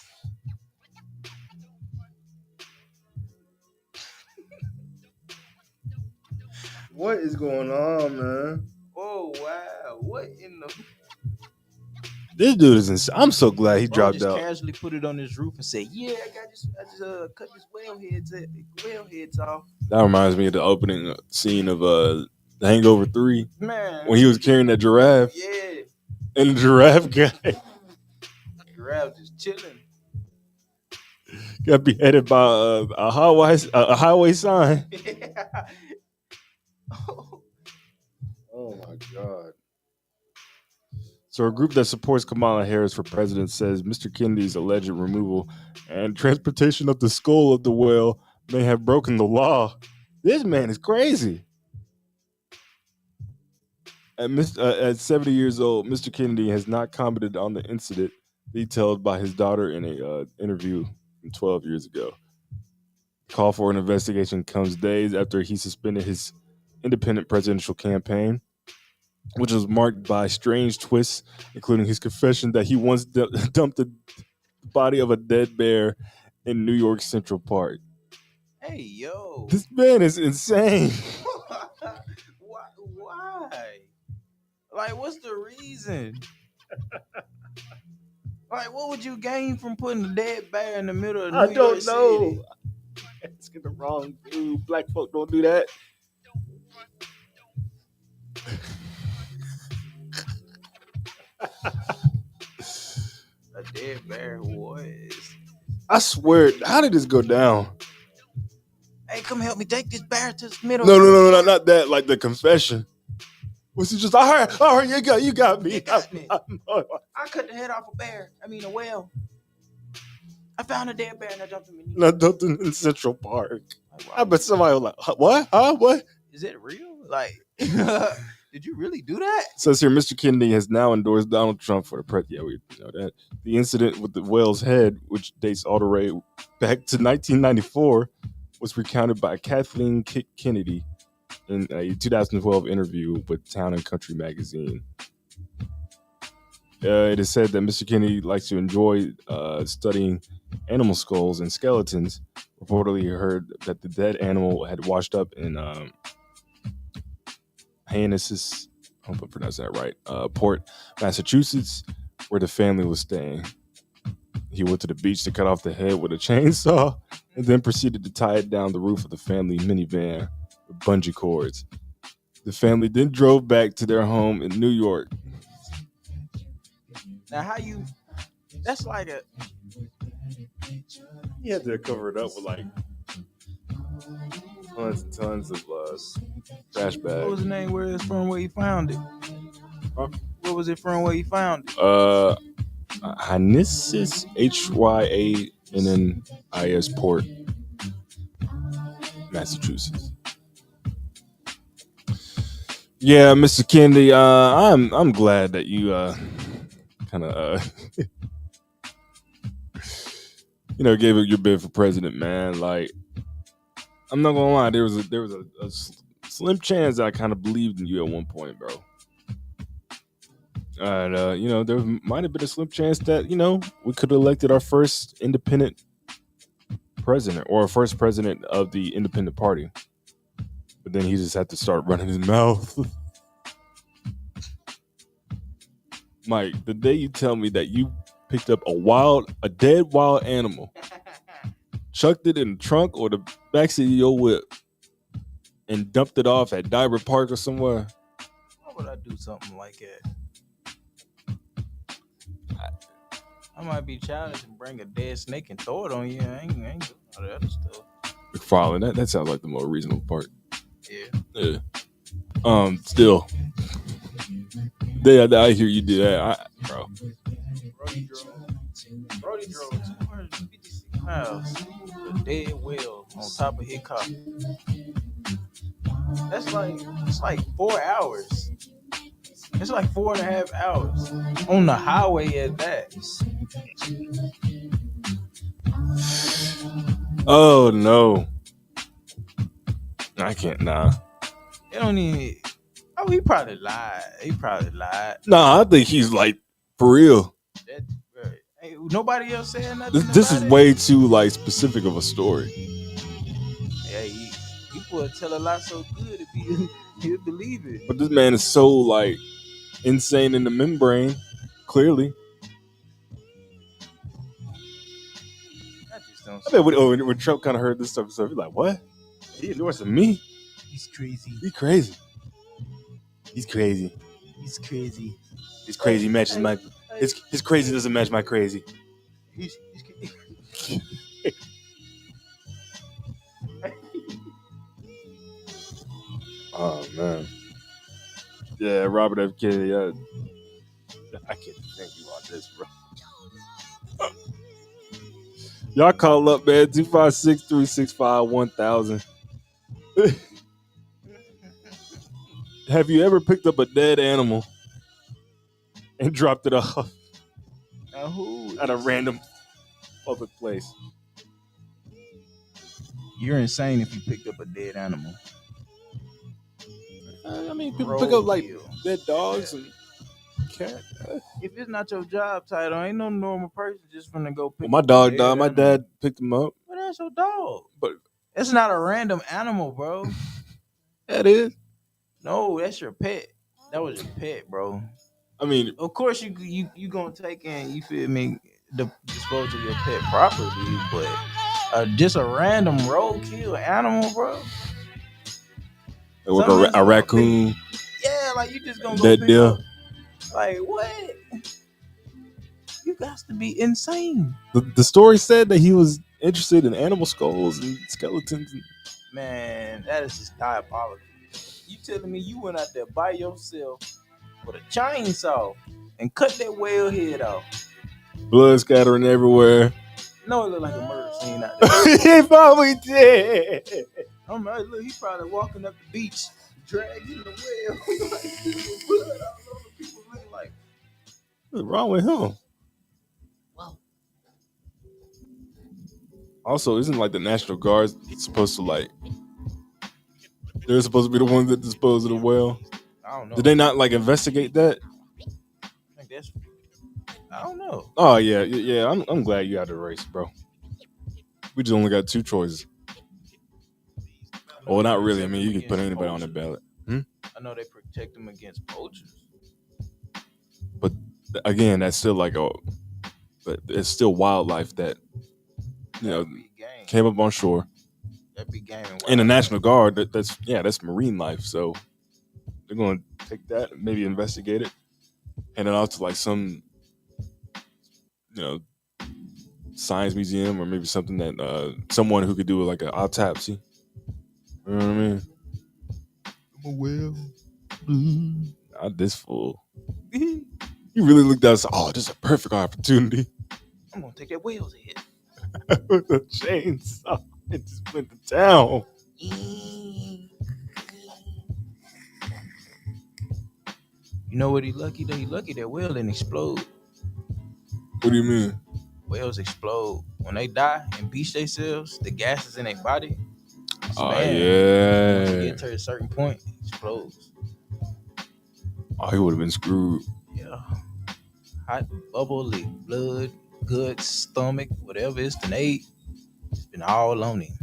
What is going on, man? Oh wow! What in the? This dude is insane. I'm so glad he dropped just out. Casually put it on his roof and say, "Yeah, I just cut this whale heads off." That reminds me of the opening scene of The Hangover 3. Man, When he was carrying that giraffe. Yeah. And the giraffe guy Giraffe just chilling. got beheaded by a highway sign. Oh my God. So a group that supports Kamala Harris for president says Mr. Kennedy's alleged removal and transportation of the skull of the whale may have broken the law. This man is crazy. At 70 years old, Mr. Kennedy has not commented on the incident detailed by his daughter in an interview from 12 years ago. The call for an investigation comes days after he suspended his independent presidential campaign, which was marked by strange twists, including his confession that he once dumped the body of a dead bear in New York Central Park. Hey, yo. This man is insane. why? Like, what's the reason? Like, what would you gain from putting a dead bear in the middle of New I York don't City? know. Asking the wrong dude. Black folk don't do that. A dead bear was. I swear. How did this go down? Hey, come help me take this bear to the middle. No, not that. Like the confession. Was it just? I heard you got me. I cut the head off a bear. I mean a whale. I found a dead bear and I jumped him in. Not nothing in Central Park. I bet somebody was like, "What? Huh? What?" Is it real? Like, did you really do that? Says here, Mr. Kennedy has now endorsed Donald Trump for the president. Yeah, we know that. The incident with the whale's head, which dates all the way back to 1994, was recounted by Kathleen Kennedy in a 2012 interview with Town and Country magazine. It is said that Mr. Kennedy likes to enjoy studying animal skulls and skeletons. Reportedly, he heard that the dead animal had washed up in Hyannis, I hope I pronounced that right, Port, Massachusetts, where the family was staying. He went to the beach to cut off the head with a chainsaw and then proceeded to tie it down the roof of the family minivan with bungee cords. The family then drove back to their home in New York. Now, that's like a. He had to cover it up with like tons and tons of trash bags. What was the name? Where it's from? Where he found it? Huh? Where was it from? Where he found it? Hyannis, Hyannis Port, Massachusetts. Yeah, Mr. Kennedy, I'm glad that you kind of gave up your bid for president, man. Like, I'm not gonna lie, there was a slim chance that I kind of believed in you at one point, bro. And there might have been a slim chance that we could have elected our first independent president or first president of the independent party. But then he just had to start running his mouth. Mike, the day you tell me that you picked up a dead wild animal, chucked it in the trunk or the backseat of your whip, and dumped it off at Diver Park or somewhere. Why would I do something like that? I might be childish and bring a dead snake and throw it on you. I ain't doing all the other stuff. McFarlane, that sounds like the more reasonable part. Yeah. Still. I hear you do that. Bro. Brody drove 256 miles with a dead whale on top of his car. It's like 4 hours. It's like 4.5 hours on the highway at that. Oh no. I can't, nah. It don't even. Oh, he probably lied. Nah, I think he's like for real. Hey, nobody else saying nothing. This is way too like specific of a story. Yeah, people will tell a lot so good if he'll believe it. But this man is so like insane in the membrane, clearly. I bet when Trump kind of heard this stuff, he's like, "What? He endorsing me? He's crazy. He's crazy. He's crazy. He's crazy. His crazy matches my. His crazy doesn't match my crazy." He's Oh man. Yeah, Robert F. Kennedy. I can't thank you on this, bro. Y'all call up, man. 256-365-1000. Have you ever picked up a dead animal and dropped it off at a random public place? You're insane if you picked up a dead animal. I mean, people pick up like dead dogs and cats. If it's not your job title, ain't no normal person just gonna go pick. My dog died. My dad picked him up. But that's your dog. But it's not a random animal, bro. That is. No, that's your pet. That was your pet, bro. I mean, of course you gonna take in, you feel me, dispose of your pet properly, but just a random roadkill animal, bro. Like a raccoon. Yeah, like you just gonna go That pick deal. up. Like what? You got to be insane. The story said that he was interested in animal skulls and skeletons. Man, that is just diabolical. You telling me you went out there by yourself with a chainsaw and cut that whale head off? Blood scattering everywhere. No, it looked like a murder scene out there. He probably did. I'm like, look, he's probably walking up the beach, dragging the whale. Like, blood all over. People looking like, what's wrong with him? Wow. Also, isn't like the National Guard supposed to like? They're supposed to be the ones that dispose of the whale. I don't know. Did they not like investigate that? I don't know. Oh yeah. I'm glad you out of the race, bro. We just only got two choices. Well, not really. I mean, you can put anybody on the ballot. I know they protect them against poachers. But again, that's still like but it's still wildlife that came up on shore. That'd be game. In the National Guard, that's marine life. So they're going to take that, and maybe investigate it, hand it off to like some, science museum or maybe something that someone who could do like an autopsy. You know what I mean? I'm a whale. Not this fool. You really looked at us. Oh, this is a perfect opportunity. I'm gonna take that whale's head with a chainsaw and just went to town. You know what? He lucky that whale didn't explode. What do you mean? Whales explode when they die and beach themselves. The gases in their body. Oh yeah. Once you yeah. get to a certain point, it explodes. Oh, he would have been screwed. Yeah. Hot, bubbly, blood, gut, stomach, whatever it's been ate. It's been all on him.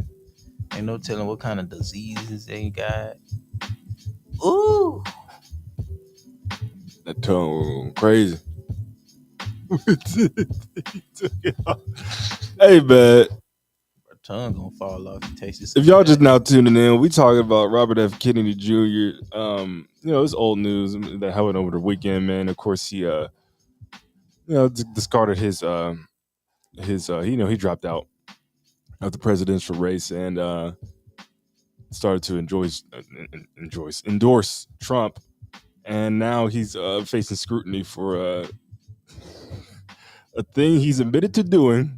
Ain't no telling what kind of diseases they got. Ooh. That tongue crazy. Hey, man. Our tongue gonna fall off. You taste this. If y'all just now tuning in, we talking about Robert F. Kennedy Jr. It's old news that happened over the weekend, man. Of course, he discarded his he dropped out of the presidential race and started to endorse Trump, and now he's facing scrutiny for a thing he's admitted to doing.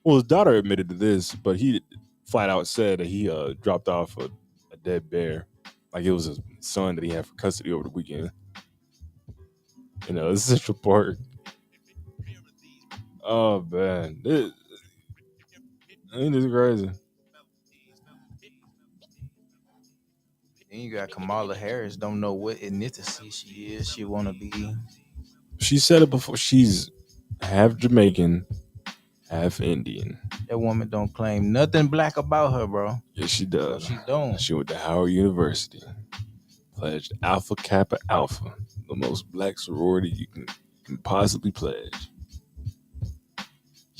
Well, his daughter admitted to this, but he flat out said that he dropped off a dead bear, like it was his son that he had for custody over the weekend. Central Park. Oh man, ain't this crazy? Then you got Kamala Harris. Don't know what ethnicity she is. She want to be. She said it before. She's half Jamaican, half Indian. That woman don't claim nothing black about her, bro. Yes, she does. She don't. She went to Howard University. Pledged Alpha Kappa Alpha, the most black sorority you can possibly pledge.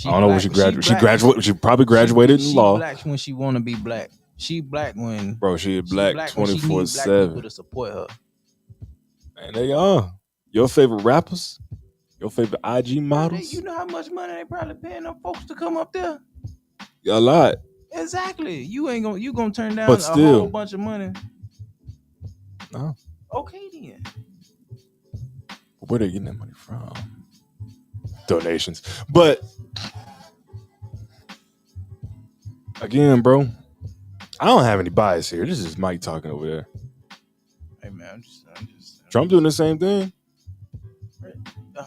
I don't know when she graduated. She probably graduated in law. She black when she want to be black. She black when she is black 24/7. People to support her. And they are your favorite rappers, your favorite IG models. You know how much money they probably paying them folks to come up there? A lot. Exactly. You gonna turn down but still, a whole bunch of money. No. Okay then. Where they getting that money from? Donations. But again, bro, I don't have any bias here. This is Mike talking over there. Hey man, I'm just Trump doing the same thing.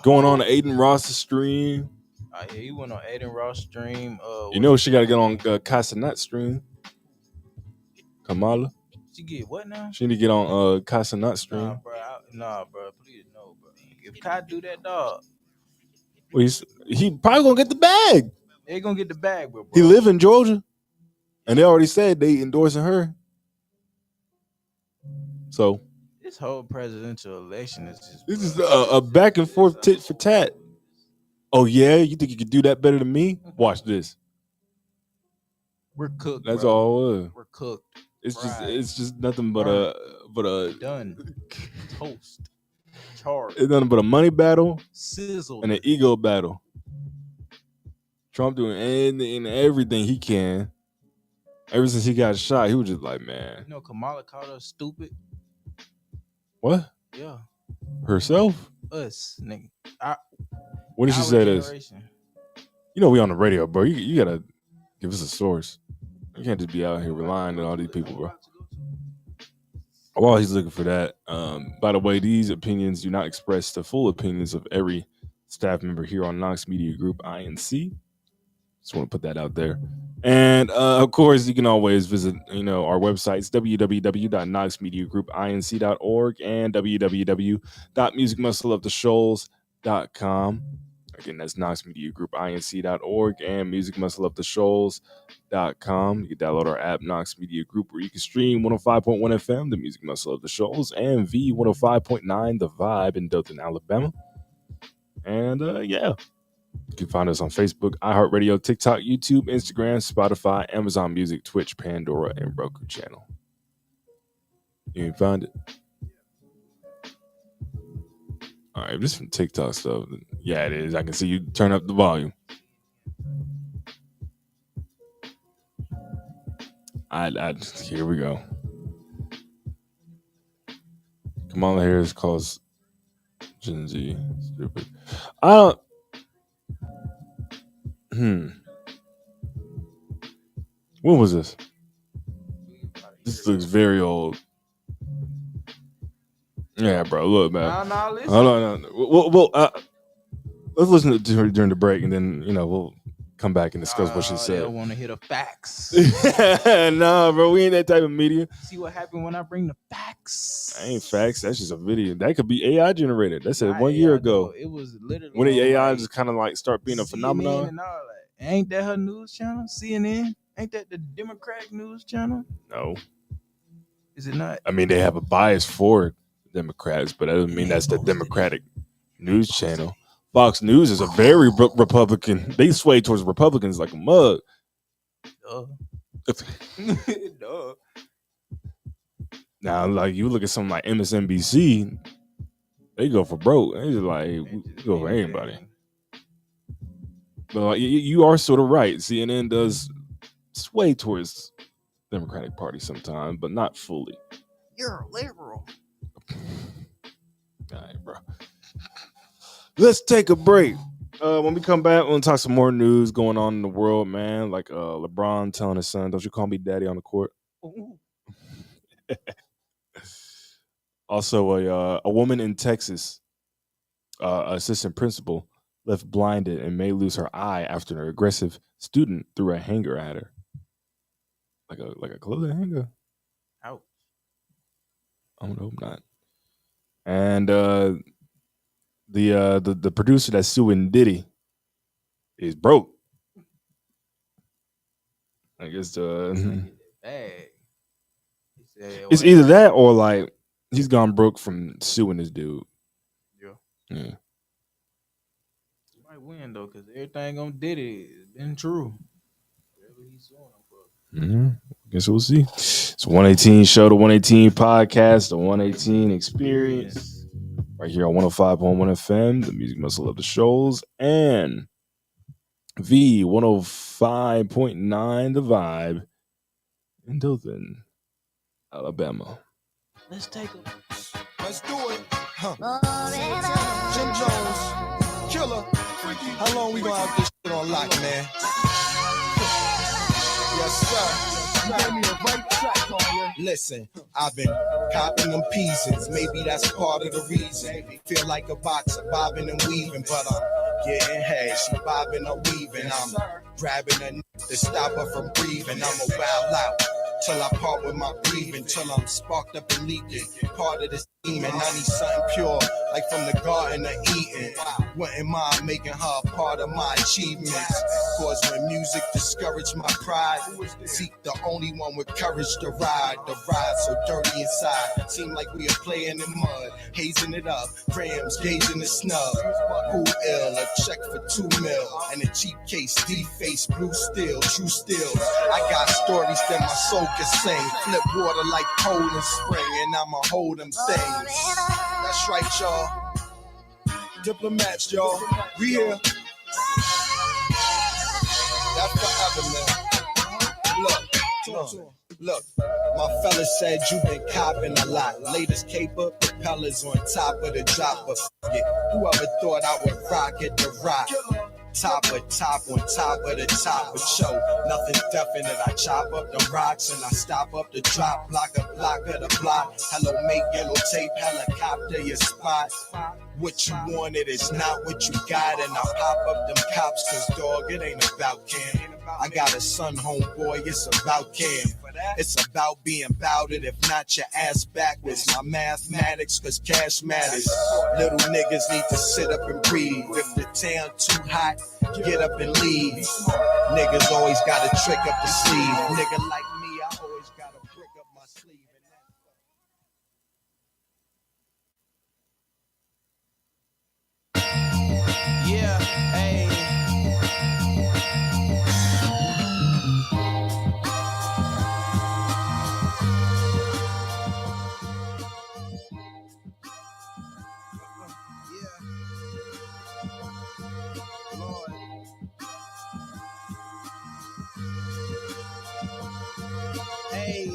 Going on to Aiden Ross's stream. Yeah, he went on Aiden Ross stream. She got to get on Casanat stream. Kamala. She get what now? She need to get on Casanat stream. Nah, bro. Please no, bro. If Kai do that, dog. Well, he probably gonna get the bag. They gonna get the bag, bro. He live in Georgia, and they already said they endorsing her. So This whole presidential election is just. this is a back and forth tit for tat. Oh yeah, you think you could do that better than me? Watch this. We're cooked. That's bro. all it was. We're cooked. It's fried, just nothing but burnt, done, toast, charred. It's nothing but a money battle, sizzled, and an ego battle. Trump doing anything and everything he can. Ever since he got shot, he was just like, man. You know, Kamala called us stupid. What? Yeah. Herself? Us, nigga. What did she say this? You know we on the radio, bro. You gotta give us a source. You can't just be out here relying on all these people, bro. While he's looking for that, by the way, these opinions do not express the full opinions of every staff member here on Knox Media Group INC. Just want to put that out there. And of course, you can always visit, our websites, www.knoxmediagroupinc.org and www.musicmuscleoftheshoals.com. Again, that's knoxmediagroupinc.org and musicmuscleoftheshoals.com. You can download our app, Knox Media Group, where you can stream 105.1 FM, the Music Muscle of the Shoals, and V105.9, The Vibe in Dothan, Alabama. And yeah. You can find us on Facebook, iHeartRadio, TikTok, YouTube, Instagram, Spotify, Amazon Music, Twitch, Pandora, and Roku channel. You can find it. All right, this is some TikTok stuff. Yeah, it is. I can see you turn up the volume. Here we go. Kamala Harris calls Gen Z stupid. When was this? This looks very old. Yeah, bro. Look, man. Listen. Hold on. Well, let's listen to her during the break, and then we'll come back and discuss what she said. I don't want to hear the facts. Nah, bro. We ain't that type of media. See what happened when I bring the facts. I ain't facts. That's just a video. That could be AI generated. That's said 1 year ago. It was literally when the AI just kind of like start being a phenomenon. And all that. Ain't that her news channel? CNN? Ain't that the Democratic news channel? No. Is it not? I mean, they have a bias for Democrats, but that doesn't mean that's the Democratic news channel. Fox News is a very Republican. They sway towards Republicans like a mug. Duh. Now, like you look at something like MSNBC, they go for broke. They just like we go for anybody. But like, you are sort of right. CNN does sway towards Democratic Party sometimes, but not fully. You're a liberal. All right, bro. Let's take a break. When we come back, we're gonna talk some more news going on in the world, man. Like LeBron telling his son, "Don't you call me daddy on the court." Also, a woman in Texas, assistant principal, left blinded and may lose her eye after an aggressive student threw a hanger at her, like a clothing hanger. Ouch. I would hope not. And the producer that's suing Diddy is broke. I guess it's either that or like he's gone broke from suing this dude. Yeah. He might win though, because everything on Diddy has been true. Whatever he's suing him for. Guess we'll see. It's 118 show, the 118 podcast, the 118 experience. Right here on 105.1 FM, the Music Muscle of the Shoals, and V105.9, the Vibe in Dothan, Alabama. Let's take a. Let's do it. Huh. Jim Jones, Killer. How long we gonna have this shit on lock, man? Yes, sir. You gave me the right track on you. Listen, I've been copping them pieces. Maybe that's part of the reason. Feel like a boxer, bobbing and weaving, but I'm getting head. She bobbing or weaving. I'm grabbing her to stop her from breathing. I'm a wild out till I part with my breathing, till I'm sparked up and leaking. Part of this And I need something pure, like from the Garden of Eden. Wouldn't mind making her a part of my achievements. Cause when music discouraged my pride, Zeke the only one with courage to ride. The ride so dirty inside, seem like we are playing in mud, hazing it up, grams, gauging the snub. Who ill, a check for 2 mil, and a cheap case, D-face, blue steel, true steel. I got stories that my soul can sing, flip water like cold in spring, and I'ma hold them things. That's right, y'all. Diplomats, y'all. We here. That's forever, man. Look, my fella said you been copping a lot. Latest caper, propellers on top of the dropper. Whoever thought I would rock at the rock? Top on top of the top of show. Nothing definite. I chop up the rocks and I stop up the drop. Block of the block. Hello, mate, yellow tape, helicopter your spot. What you wanted is not what you got, and I pop up them cops, cause dog, it ain't about Cam. I got a son, homeboy, it's about Cam. It's about being bout it, if not your ass backwards. My mathematics, cause cash matters. Little niggas need to sit up and breathe. If the town too hot, get up and leave. Niggas always got a trick up the sleeve. Nigga like me, I always got a brick up my sleeve. Yeah, hey. Hey.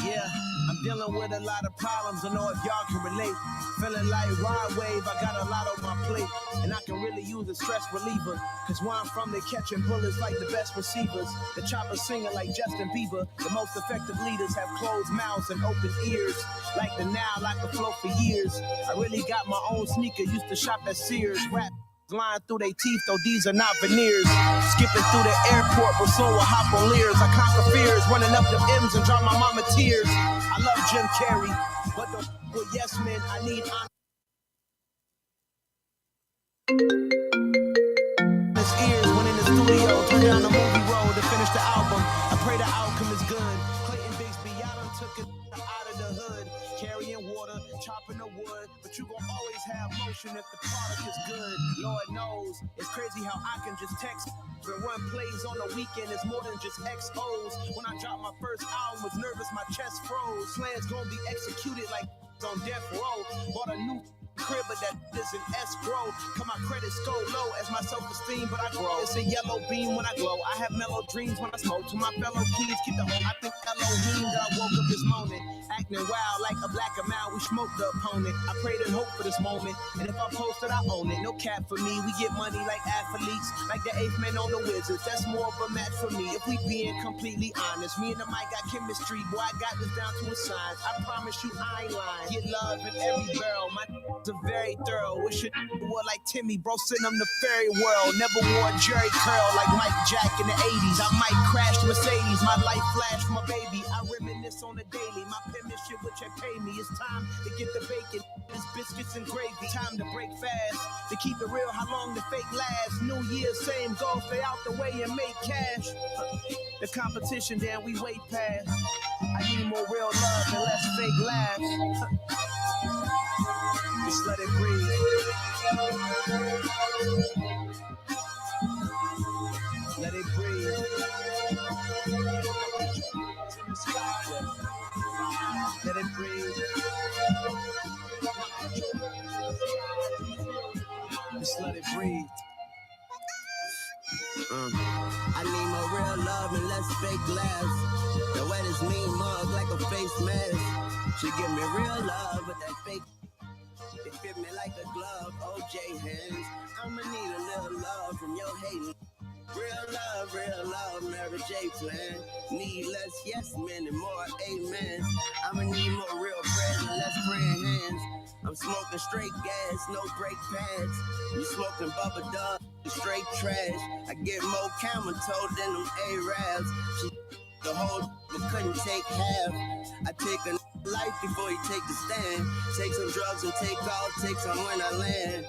Yeah, I'm dealing with a lot of problems. I know if y'all can relate. Feeling like ride wave, I got a lot on my plate. And I can really use a stress reliever. Cause where I'm from, they catching bullets like the best receivers. The chopper singing like Justin Bieber. The most effective leaders have closed mouths and open ears. Like the now, like the flow for years. I really got my own sneaker, used to shop at Sears. Rap lying through their teeth, though these are not veneers. Skipping through the airport, but soon will hop on Lears. I conquer fears, running up the M's and drop my mama tears. I love Jim Carrey, but don't with yes men, I need his ears when in the studio, turn down the movie roll to finish the album. I pray the outcome is good. Clayton Bigsby, I done took it out of the hood, carrying water, chopping the wood, but you gon' always have motion if the product is good. Lord knows, it's crazy how I can just text. When one plays on the weekend, it's more than just XOs. When I dropped my first album, was nervous, my chest froze. Plans gon' be executed like on death row. Bought a new crib, but that is an escrow. Cut my credit score low as my self-esteem, but I grow. It's a yellow beam when I glow. I have mellow dreams when I smoke. To my fellow kids, keep the hope. I think Elohim that I woke up this morning, acting wild like a black amount. We smoked the opponent. I prayed and hope for this moment, and if I post it, I own it. No cap for me. We get money like athletes, like the 8th man on the Wizards. That's more of a match for me. If we being completely honest, me and the mic got chemistry. Boy, I got this down to a science. I promise you, I ain't lying. Get love in every barrel. My are very thorough. Wish it were like Timmy, bro, send them the fairy world. Never wore a Jerry curl like Mike Jack in the 80s. I might crash the Mercedes, my life flash from a baby. I reminisce on the daily, my penmanship which they pay me. It's time to get the bacon, it's biscuits and gravy. Time to break fast, to keep it real, how long the fake last. New Year, same goal, stay out the way and make cash. The competition, then we way past. I need more real love and less fake laughs. Just let it breathe. Let it breathe. Let it breathe. Just let it breathe. I need more real love and less fake laughs. The way this mean mug like a face mask. She give me real love with that fake. It fit me like a glove, OJ hands. I'ma need a little love from your hating. Real love, Mary J plan. Need less yes men and more amen. I'ma need more real bread and less praying hands. I'm smoking straight gas, no brake pads. You smoking bubba dub, straight trash. I get more camel toe than them Arabs. She The whole couldn't take half. I take a life before you take the stand. Take some drugs and take off, take some when I land.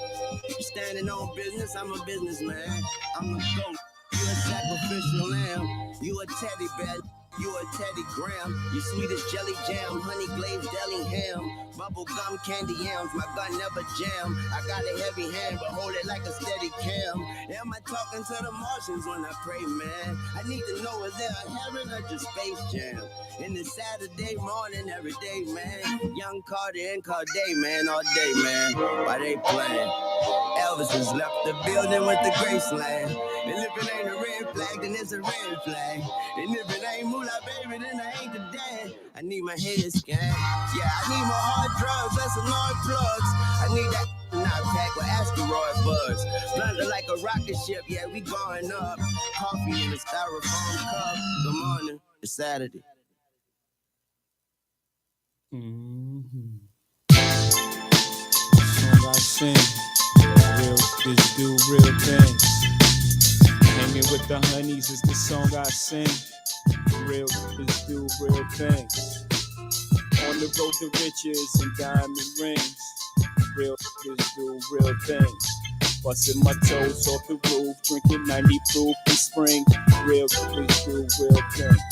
You standing on business, I'm a businessman. I'm a goat, you a sacrificial lamb. You a teddy bear, you a Teddy Graham. You sweet as jelly jam, honey glazed deli ham. Bubble gum candy yams, my gun never jam. I got a heavy hand, but hold it like a steady cam. Am I talking to the Martians when I pray, man? I need to know, is there a heaven or just Space Jam? In the Saturday morning, every day, man. Young Carter and Corday, man, all day, man. Why they playing? Elvis has left the building with the Graceland. And if it ain't a red flag, then it's a red flag. And if it ain't moolah, baby, then I ain't the dad. I need my head scanned. Yeah, I need my hard drugs, that's some hard plugs. I need that not packed with asteroid bugs. Blunder like a rocket ship, yeah, we going up. Coffee in a styrofoam cup. Good morning, it's Saturday. Song I sing, real bitch do real things. Hanging with the honeys is the song I sing. Real bitch do real things. On the road to riches and diamond rings. Real bitch do real things. Busting my toes off the roof, drinking 90 proof in spring. Real bitch do real things.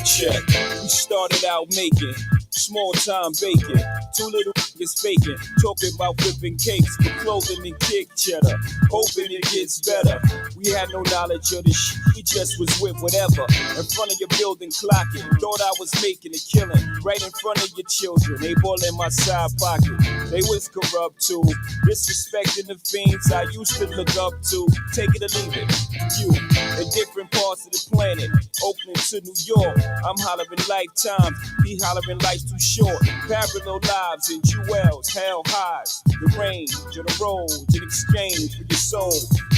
Check. We started out making small time bacon. Two little niggas faking, talking about whipping cakes for clothing and kick cheddar, hoping it gets better. We had no knowledge of this shit, we just was with whatever. In front of your building clocking, thought I was making a killing. Right in front of your children, they ball in my side pocket. They was corrupt too, disrespecting the fiends I used to look up to. Take it or leave it, you, in different parts of the planet, Oakland to New York. I'm hollering lifetimes, he hollering life's too short. Parallel lives and jewels, hell highs. The range of the roads in exchange for your soul.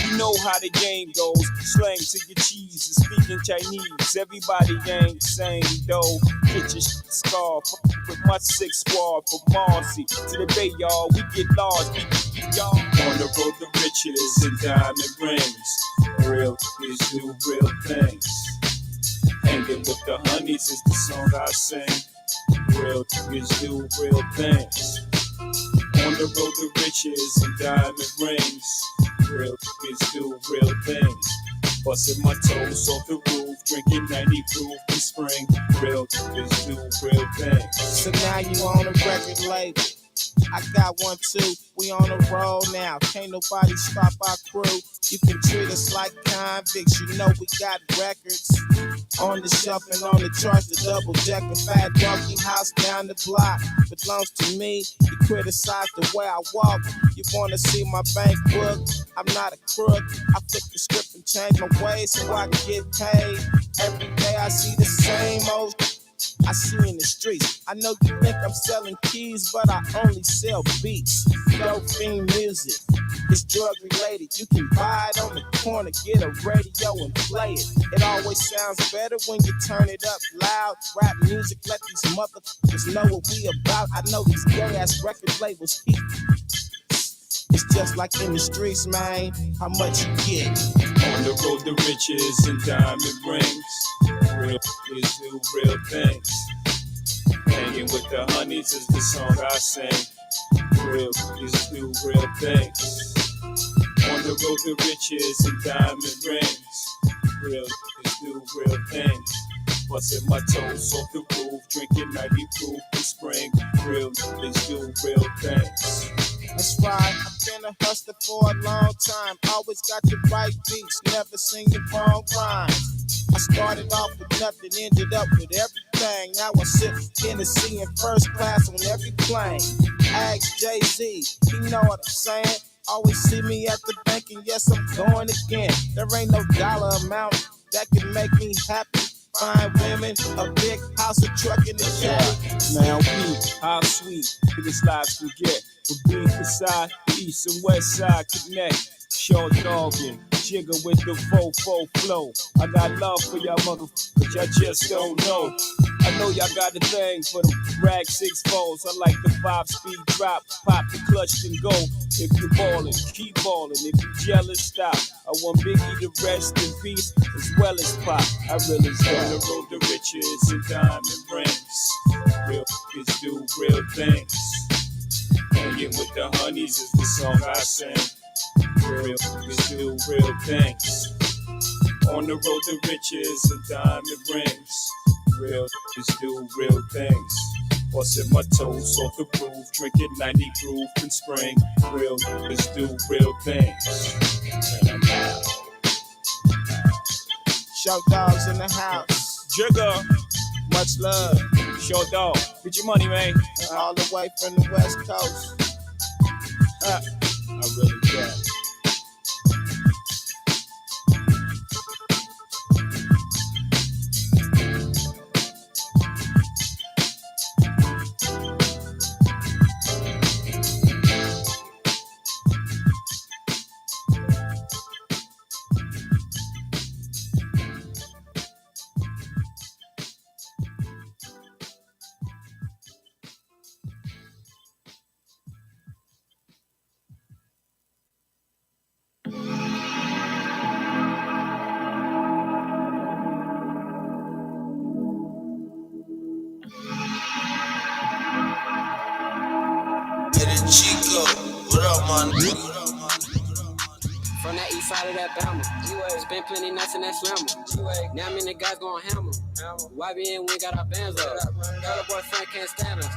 You know how the game goes. Slang to your cheese and speaking Chinese. Everybody ain't same though. Get your shit scarred with my six squad from Marcy to the Bay, y'all. We get large, we get y'all. On the road to riches and diamond rings. Real is do real things. Hanging with the honeys is the song I sing. Real niggas do real things. On the road to riches and diamond rings. Real niggas do real things. Busting my toes off the roof, drinking 90 proof in spring. Real niggas do real things. So now you on a record label. I got one too. We on the road now. Can't nobody stop our crew. You can treat us like convicts. You know we got records on the shelf and on the charts. The double decker fat donkey house down the block belongs to me. You criticize the way I walk. You wanna see my bank book? I'm not a crook. I flip the script and change my ways so I can get paid. Every day I see the same old I see in the streets. I know you think I'm selling keys, but I only sell beats. Dope fiend music, it's drug related. You can buy it on the corner, get a radio and play it. It always sounds better when you turn it up loud. Rap music, let these motherfuckers know what we about. I know these gay ass record labels keep. It's just like in the streets, man. How much you get? On the road to riches and diamond rings. Real is do real things. Hanging with the honeys is the song I sing. Real is do real things. On the road to riches and diamond rings. Real is do real things. Busting my toes off the roof, drinking 90 proof in spring. Real is do real things. That's right, I've been a hustler for a long time. Always got the right beats, never sing the wrong rhymes. I started off with nothing, ended up with everything. Now I sit Tennessee in first class on every plane. Ask Jay-Z, he know what I'm saying. Always see me at the bank and yes, I'm going again. There ain't no dollar amount that can make me happy. Fine women, a big house, a truck in the caddy. Now we, how sweet this lives can get. From being beside, east and west side connect. Short dogging, jigger with the fofo flow. I got love for y'all motherfuckers, y'all just don't know. I know y'all got the thing for the rag 6 fours. I like the 5-speed drop, pop the clutch and go. If you ballin', keep ballin'. If you jealous, stop. I want Biggie to rest in peace as well as Pop. I really on the road to riches and diamond rings. Real niggas do real things. Hanging with the honeys is the song I sing. Real niggas do real things. On the road to riches and diamond rings. Real niggas do real things. Bustin' my toes off the roof, drinking 90 proof in spring. Real niggas do real things. And I'm out. Show dogs in the house. Jigger, much love. Show dog, get your money, man. All the way from the West Coast. I really can. Chico, what up, man? From that east side of that Bama. Spent plenty nights in that slammer. Now I'm in the guys going hammer. YB and we got our bands up. Got a boy Frank can't stand up.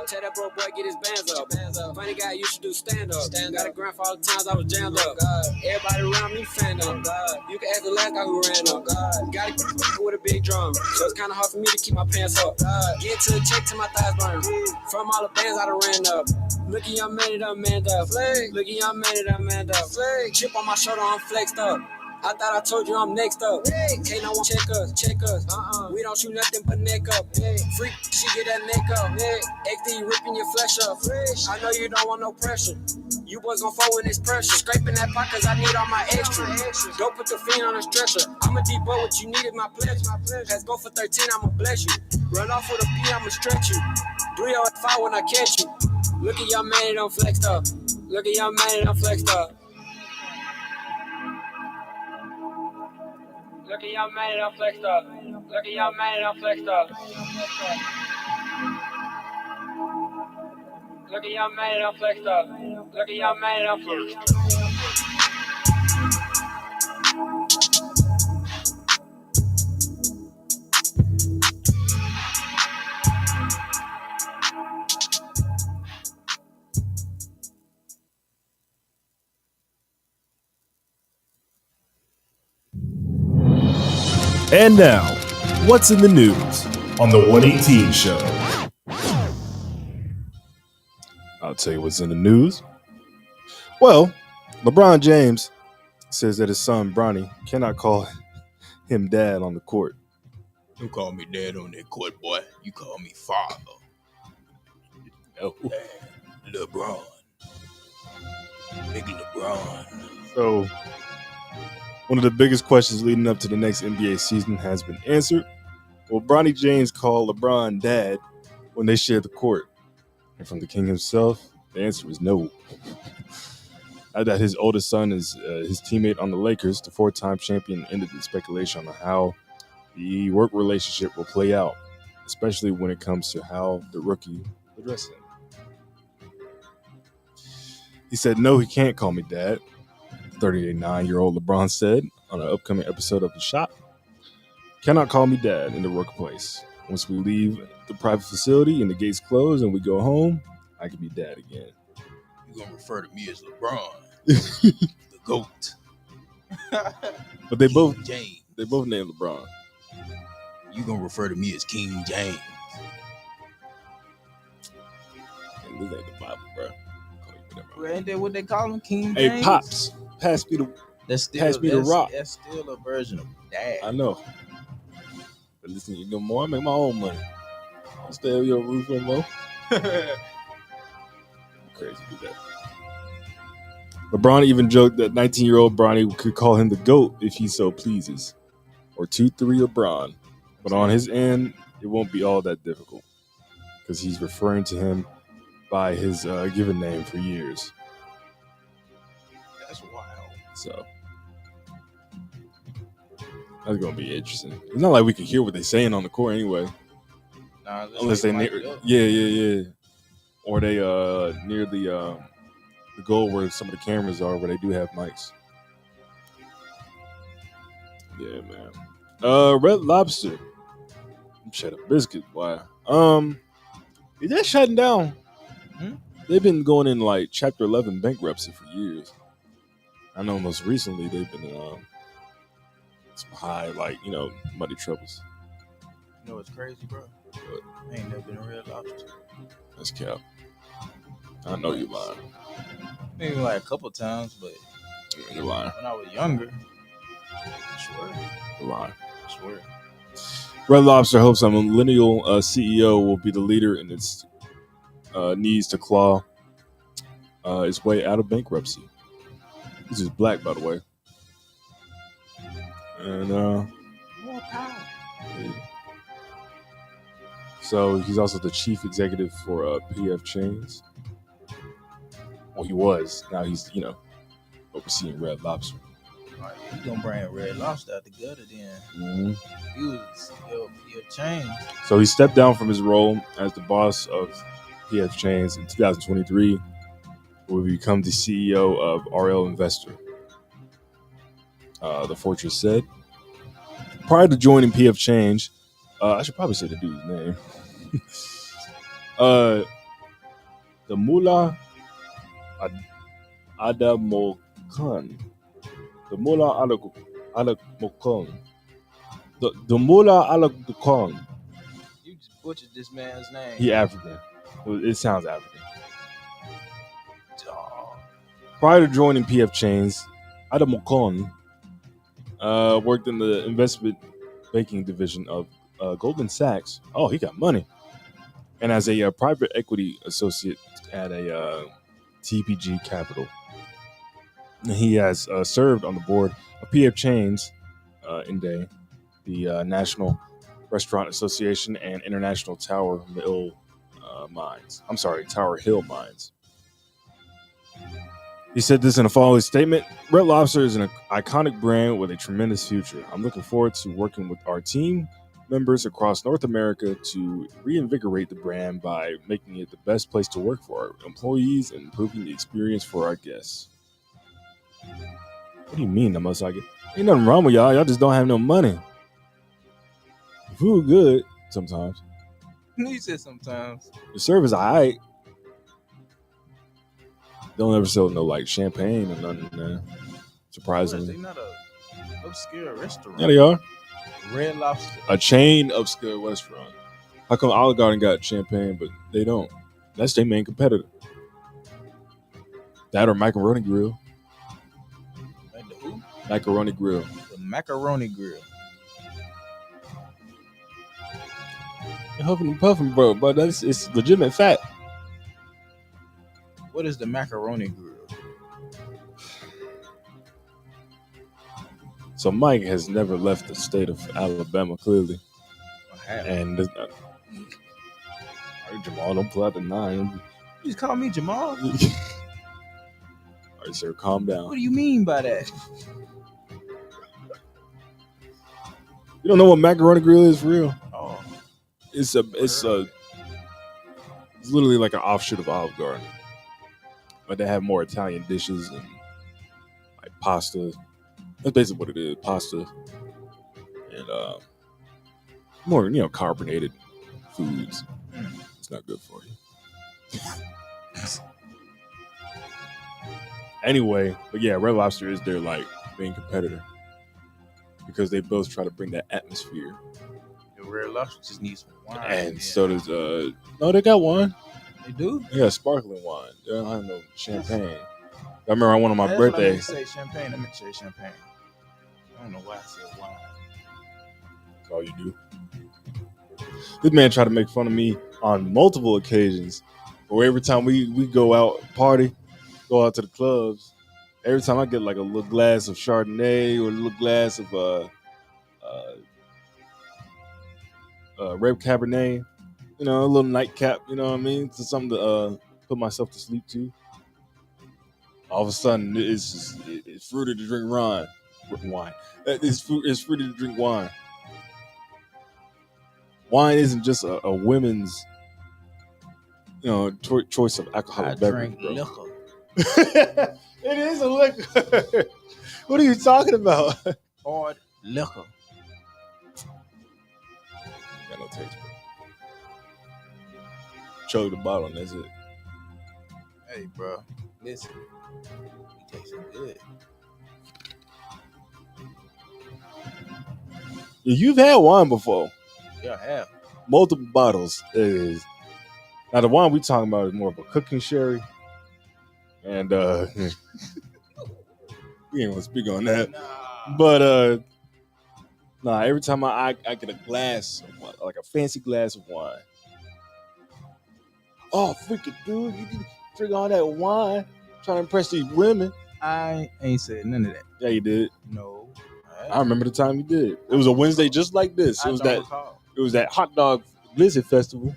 Tell that bro boy get his bands up. Funny guy, you should do stand up. Got a grand for all the times I was jammed up. Everybody around me fan up. You can ask the last guy who ran up. Got a with a big drum, so it's kinda hard for me to keep my pants up. Get to the check till my thighs burn. From all the bands I done ran up. Look at young man, it done manned up. Look at young man, it done manned up. Chip on my shoulder, I'm flexed up. I thought I told you I'm next up. Can't no one check us. We don't shoot nothing but neck up. Freak, she get that neck up. XD ripping your flesh up. I know you don't want no pressure. You boys gon' fall when it's pressure. Scraping that pot cause I need all my extra. Don't put the fiend on a stretcher. I'm a deep boy, what you need is my pleasure. Let's go for 13, I'ma bless you. Run off with a P, I'ma stretch you. 3 or 5 when I catch you. Look at young man, it done flexed up. Look at young man, it done flexed up. Look at young man, it done flexed up. Look at young man, it done flexed up. Look at young man, it done flexed up. Look at young man, it done flexed up. And now, what's in the news on the 118 Show? I'll tell you what's in the news. Well, LeBron James says that his son, Bronny, cannot call him dad on the court. Don't call me dad on that court, boy. You call me father. No. LeBron. Big LeBron. So, one of the biggest questions leading up to the next NBA season has been answered. Will Bronny James call LeBron dad when they share the court? And from the king himself, the answer is no. I doubt his oldest son is his teammate on the Lakers, the 4-time champion, ended the speculation on how the work relationship will play out, especially when it comes to how the rookie addresses him. He said, no, he can't call me dad. 39-year-old LeBron said on an upcoming episode of The Shop, cannot call me dad in the workplace. Once we leave the private facility and the gates close and we go home, I can be dad again. You're going to refer to me as LeBron, the GOAT. But they both James. They both named LeBron. You're going to refer to me as King James. Hey, this ain't the Bible, bro. Ain't that what they call him, King James? Hey, Pops, pass me the rock. That's still a version of dad. I know. But listen, you know more. I make my own money. I'll stay on your roof no more. Crazy with that. LeBron even joked that 19-year-old Bronny could call him the GOAT if he so pleases, or 2-3 LeBron. But on his end, it won't be all that difficult because he's referring to him by his given name for years. That's wild. So that's gonna be interesting. It's not like we can hear what they're saying on the court anyway, Nah, unless they mic near, it up. yeah, or they near the goal where some of the cameras are, where they do have mics. Yeah, man. Red Lobster, Cheddar Biscuit. Why? They're shutting down. They've been going in like Chapter 11 bankruptcy for years. I know most recently they've been in some high, like, muddy troubles. You know what's crazy, bro? I ain't never been a Red Lobster. That's cap. I know you lying. Maybe like a couple times, but you're lying. When I was younger, I swear. You're lying. I swear. Red Lobster hopes a millennial CEO will be the leader in its needs to claw its way out of bankruptcy. This is black, by the way. And More power. yeah. So he's also the chief executive for PF Chains. Well, he was. Now he's, overseeing Red Lobster. All right, you gonna bring Red Lobster out the gutter then? Mm-hmm. He was PF Chains. So he stepped down from his role as the boss of PF Chains in 2023, where he become the CEO of RL Investor. The Fortress said. Prior to joining PF Change, I should probably say the dude's name. The Mullah Adamokan. The Mullah Adamokan. The Mullah Adamokan. You just butchered this man's name. He African. Well, it sounds African. Prior to joining PF Chains, Adamokan worked in the investment banking division of Goldman Sachs. Oh, he got money. And as a private equity associate at a TPG Capital. He has served on the board of PF Chains, Inday, the National Restaurant Association, and International Tower Hill Mines. He said this in a following statement. Red Lobster is an iconic brand with a tremendous future. I'm looking forward to working with our team members across North America to reinvigorate the brand by making it the best place to work for our employees and improving the experience for our guests. What do you mean, the most like it? Ain't nothing wrong with y'all. Y'all just don't have no money. The food good sometimes. He said sometimes. The service alright. Don't ever sell no like champagne or nothing, man. Surprisingly. They're not a obscure restaurant. Yeah, they are. Red Lobster. A chain obscure restaurant. How come Olive Garden got champagne, but they don't? That's their main competitor. That or Macaroni Grill. Like the who? Macaroni Grill. The Macaroni Grill. You're huffing and puffing, bro. But it's legitimate fact. What is the Macaroni Grill? So Mike has never left the state of Alabama, clearly. And Jamal, don't pull out the 9. You just call me Jamal? All right, sir, calm down. What do you mean by that? You don't know what Macaroni Grill is for real? Oh. It's literally like an offshoot of Olive Garden. But they have more Italian dishes and like pasta. That's basically what it is, pasta. And more, carbonated foods. It's not good for you. Anyway, but yeah, Red Lobster is their like main competitor because they both try to bring that atmosphere. The Red Lobster just needs some wine. And so does no, they got wine. They do? They got sparkling wine. They don't have no champagne. I remember on one of my That's birthday. What I meant to say champagne. I meant to say champagne. I don't know why I said wine. That's all you do. This man tried to make fun of me on multiple occasions. Or every time we go out party, go out to the clubs, every time I get like a little glass of Chardonnay or a little glass of red Cabernet, a little nightcap, you know what I mean? To something to put myself to sleep to. All of a sudden, it's fruity to drink wine. It's fruity to drink wine. Wine isn't just a women's, choice of alcoholic beverage, bro. Liquor. It is a liquor. What are you talking about? Hard liquor. Got no taste, bro. Chug the bottle and that's it. Hey, bro, listen. You tasting good. You've had wine before. Yeah, I have. Multiple bottles. It is. Now the wine we talking about is more of a cooking sherry. And we ain't gonna speak on that. But every time I get a glass of wine, like a fancy glass of wine. Oh, freaking dude, you can drink all that wine trying to impress these women. I ain't said none of that. Yeah, you did. No. I remember the time you did. It was a Wednesday just like this. It was that hot dog blizzard festival.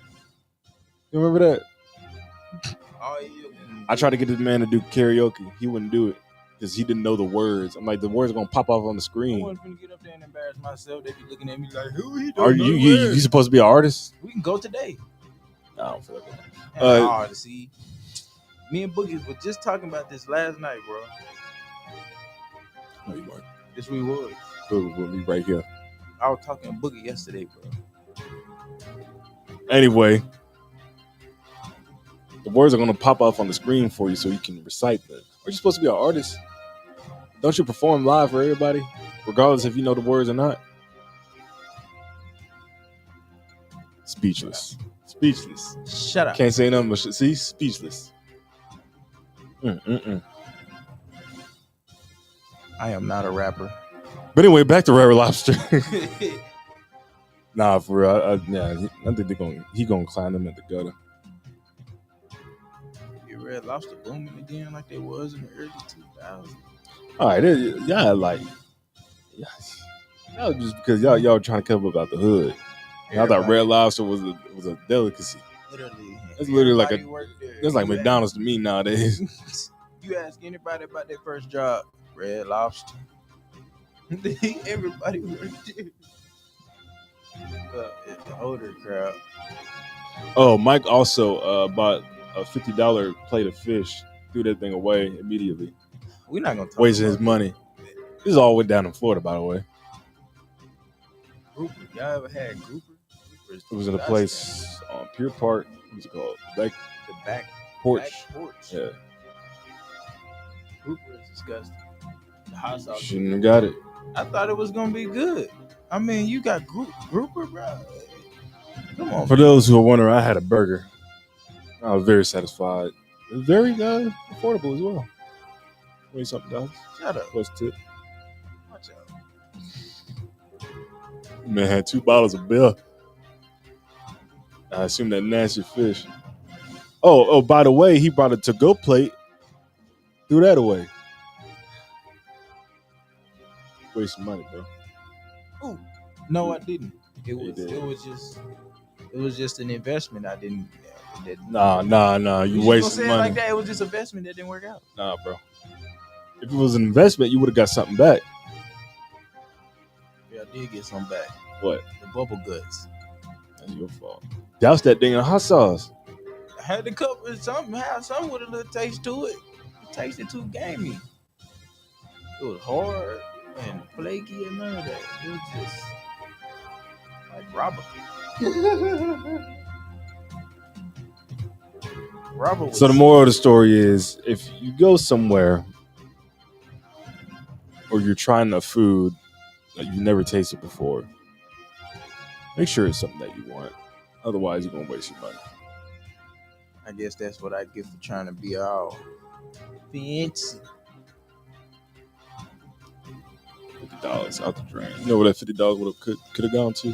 You remember that? Oh, yeah. I tried to get this man to do karaoke. He wouldn't do it because he didn't know the words. I'm like, the words are gonna pop off on the screen. I wasn't gonna get up there and embarrass myself. They be looking at me like, who he Are doing? you supposed to be an artist? We can go today. No, I don't feel like that. See, me and Boogie were just talking about this last night, bro. No, you weren't. Yes, we was. Boogie with me right here. I was talking to Boogie yesterday, bro. Anyway, the words are gonna pop off on the screen for you so you can recite them. Are you supposed to be an artist? Don't you perform live for everybody, regardless if you know the words or not? Speechless. Shut up. Can't say nothing but see, speechless. I am not a rapper. But anyway, back to Red Lobster. Nah, for real. I think he gonna climb them at the gutter. Your Red Lobster booming again like they was in the early 2000s. All right, that was just because y'all were trying to cover about the hood. I thought Red Lobster was a delicacy. Literally, it's literally like McDonald's to me nowadays. You ask anybody about their first job, Red Lobster. Everybody worked there. Well, it's the older crowd. Oh, Mike also bought a $50 plate of fish. Threw that thing away immediately. We're not gonna talk wasting his money. This is all the way down in Florida, by the way. Grouper. Y'all ever had grouper? It was in a place on Pier Park. What's it called? The back porch. Yeah. Grouper is disgusting. The hot sauce. Shouldn't have got it. I thought it was gonna be good. I mean, you got grouper, bro. Come on. For those who are wondering, I had a burger. I was very satisfied. It was very affordable as well. $20-something. Shut up. Plus tip. Watch out. Man had 2 bottles of beer. I assume that nasty fish. Oh, by the way, he brought a to-go plate. Threw that away. Waste some money, bro. Ooh. No, I didn't. It was just an investment. I didn't. Nah. You wasted money. Like that. It was just an investment that didn't work out. Nah, bro. If it was an investment, you would have got something back. Yeah, I did get something back. What? The bubble guts. That's your fault. Douse that thing in hot sauce. I had to cover it somehow. Something with a little taste to it. It tasted too gamey. It was hard and flaky and none of that. It was just like Robert. So the moral of the story is, if you go somewhere or you're trying a food that you've never tasted before, make sure it's something that you want. Otherwise, you're gonna waste your money. I guess that's what I get for trying to be all fancy. $50 out the drain. You know what that $50 could have gone to?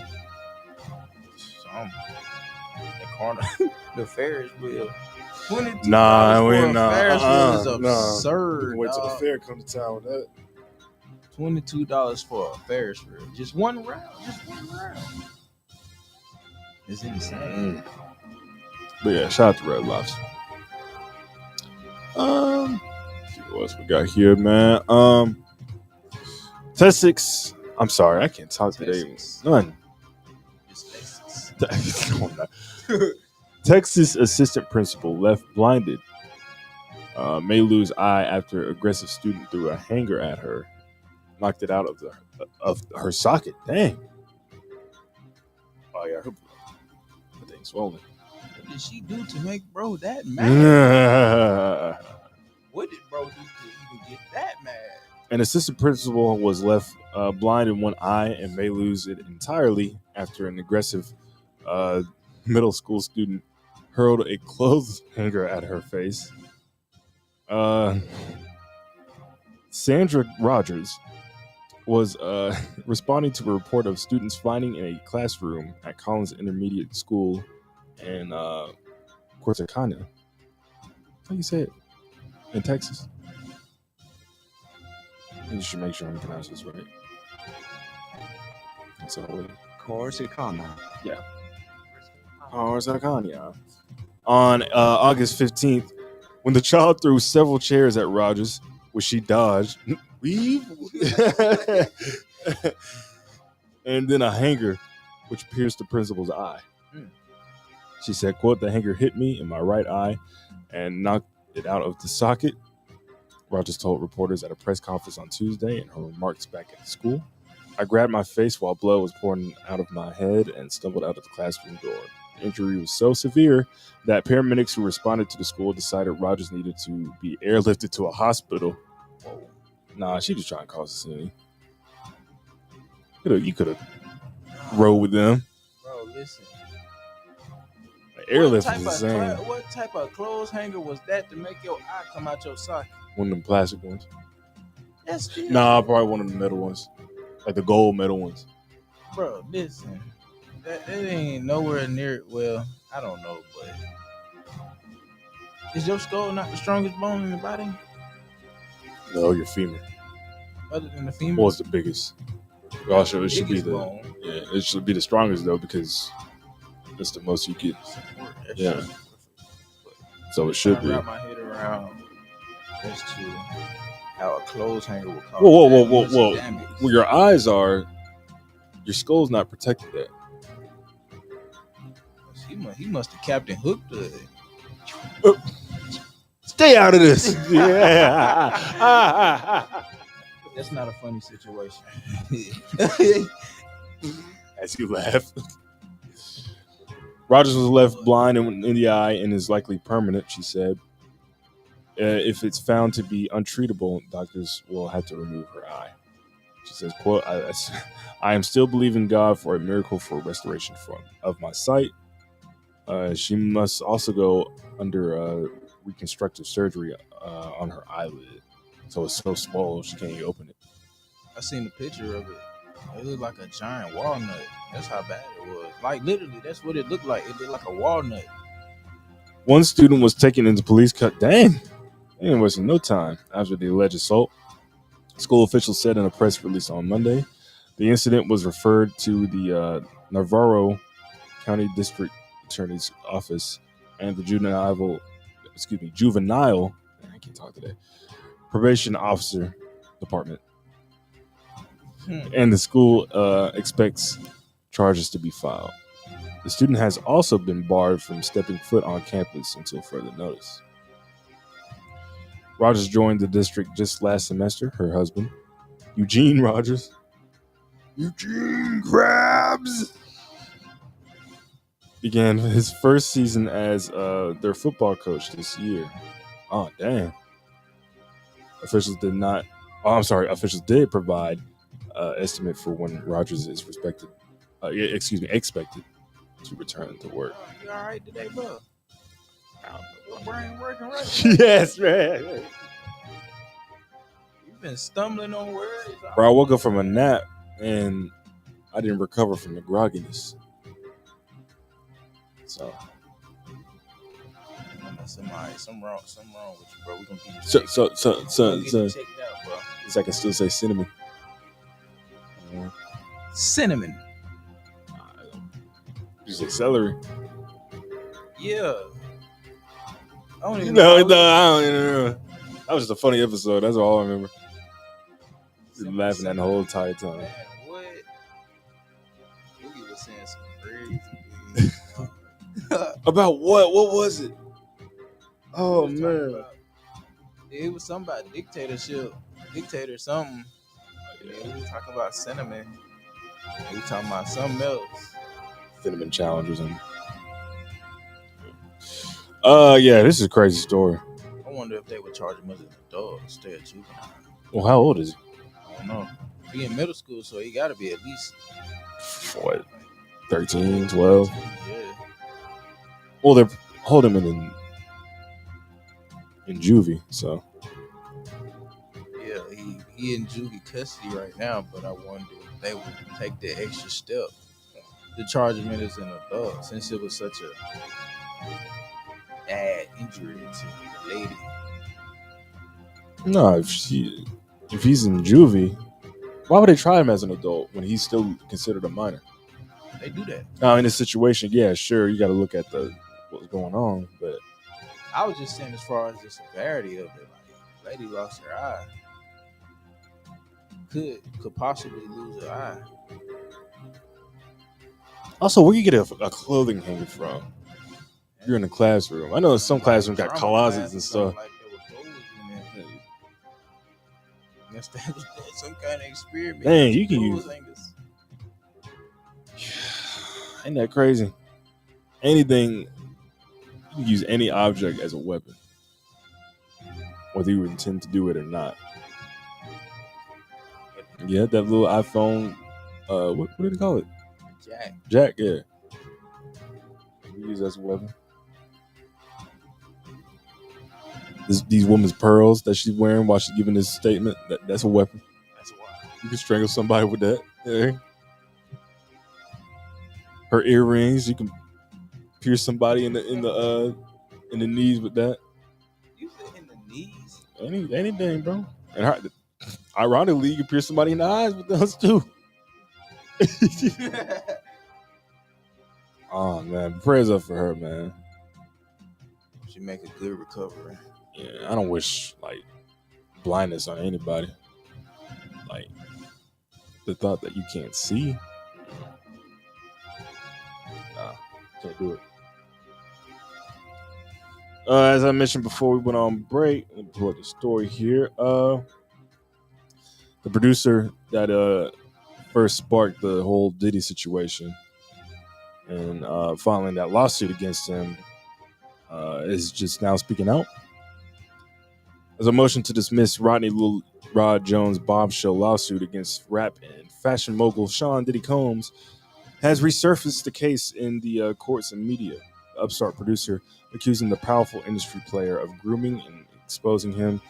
The corner, the Ferris wheel. Nah, Ferris wheel is absurd. Wait till the fair comes to town with that. $22 for a Ferris wheel. Just one round. It's insane. But yeah, shout out to Red Lobster. Let's see what else we got here, man. Texas. I'm sorry, I can't talk today. None. No, I'm not. Texas assistant principal left blinded. May lose eye after aggressive student threw a hanger at her, knocked it out of her socket. Dang. Oh yeah, her thing's swollen. What did she do to make bro that mad? What did bro do to even get that mad? An assistant principal was left blind in one eye and may lose it entirely after an aggressive middle school student hurled a clothes hanger at her face. Sandra Rogers was responding to a report of students fighting in a classroom at Collins Intermediate School in Corsicana. How do you say it? In Texas? You should make sure I'm pronouncing this right. That's all it. Corsicana. Yeah. Corsicana. On August 15th, when the child threw several chairs at Rogers, which she dodged, and then a hanger, which pierced the principal's eye. She said, quote, "The hanger hit me in my right eye and knocked it out of the socket." Rogers told reporters at a press conference on Tuesday in her remarks back at the school. "I grabbed my face while blood was pouring out of my head and stumbled out of the classroom door. The injury was so severe that paramedics who responded to the school decided Rogers needed to be airlifted to a hospital." Whoa. Nah, she just trying to cause a scene. You could have rode with them. Bro, listen. The airlift is insane. What type of clothes hanger was that to make your eye come out your socket? One of them plastic ones. That's still. Nah, probably one of the metal ones. Like the gold metal ones. Bro, listen. That ain't nowhere near. Well, I don't know, but is your skull not the strongest bone in the body? No, your femur. Other than the femur? Well, it's the biggest. Also, it should be the bone. Yeah, it should be the strongest though because it's the most you get. Yeah. So it should be. I wrap my head around as to how a clothes hanger will cause Whoa. damage. Where your eyes are, your skull's not protected that. He must have Captain Hooked it. Stay out of this. Yeah. That's not a funny situation. As you laugh. Rogers was left blind in the eye and is likely permanent, she said. If it's found to be untreatable, doctors will have to remove her eye. She says, quote, I am still believing God for a miracle for restoration of my sight. She must also go under reconstructive surgery on her eyelid. So it's so small, she can't even open it. I seen a picture of it. It looked like a giant walnut. That's how bad it was. Like, literally, that's what it looked like. It looked like a walnut. One student was taken into police cut. Dang. They ain't wasting no time after the alleged assault. School officials said in a press release on Monday, the incident was referred to the Navarro County District Attorney's Office and the juvenile, I can't talk today, probation officer department. And the school expects charges to be filed. The student has also been barred from stepping foot on campus until further notice. Rogers joined the district just last semester. Her husband, Eugene Rogers, Eugene Krabs, began his first season as their football coach this year. Oh, damn. Officials did provide estimate for when Rogers is expected to return to work. You all right today, bro? Your brain working right? Yes, man. You've been stumbling on words. Bro, I woke up from a nap and I didn't recover from the grogginess. So something wrong with you, bro. We're gonna get you so checked out, bro. It's like I can still say cinnamon. Cinnamon. You say celery? Yeah. I don't even No, know. I don't know. That was just a funny episode. That's all I remember. Just laughing that the whole entire time. Man, what? Boogie was saying some crazy things. About what? What was it? Oh man. It was something about dictatorship. Dictator something. Yeah, we was talking about cinnamon. We was talking about something else. Cinnamon challenges and yeah, this is a crazy story. I wonder if they would charge him as an adult instead of juvenile. Well, how old is he? I don't know. He in middle school, so he got to be at least What? 13, 12? Yeah. Well, they're holding him in juvie, so. Yeah, he in juvie custody right now, but I wonder if they would take the extra step to charge him as an adult, since it was such a bad injury to the lady. No, if he's in juvie, why would they try him as an adult when he's still considered a minor? They do that. Now, in this situation, yeah, sure, you got to look at what's going on, but I was just saying, as far as the severity of it, like, lady lost her eye, could possibly lose her eye. also, where you get a clothing hanger from? You're in a classroom. I know some classrooms got closets and stuff. Like there were clothes in there. I guess that was some kind of experiment. Dang, you can Clothes use. hangers. Ain't that crazy? Anything, you can use any object as a weapon, whether you intend to do it or not. Yeah, that little iPhone, what do they call it? Jack, yeah. You use as a weapon. These women's pearls that she's wearing while she's giving this statement, that's a weapon. That's wild. You can strangle somebody with that. Yeah. Her earrings, you can pierce somebody in the knees with that. You said in the knees? Anything, bro. And ironically, you can pierce somebody in the eyes with those too. Oh man, prayers up for her, man. She make a good recovery. Yeah, I don't wish like blindness on anybody. Like the thought that you can't see. Nah, can't do it. As I mentioned before we went on break, let me pull up the story here. The producer that first sparked the whole Diddy situation and filing that lawsuit against him is just now speaking out. As a motion to dismiss Rodney Lil Rod Jones' bombshell lawsuit against rap and fashion mogul Sean Diddy Combs has resurfaced the case in the courts and media. The upstart producer accusing the powerful industry player of grooming and exposing him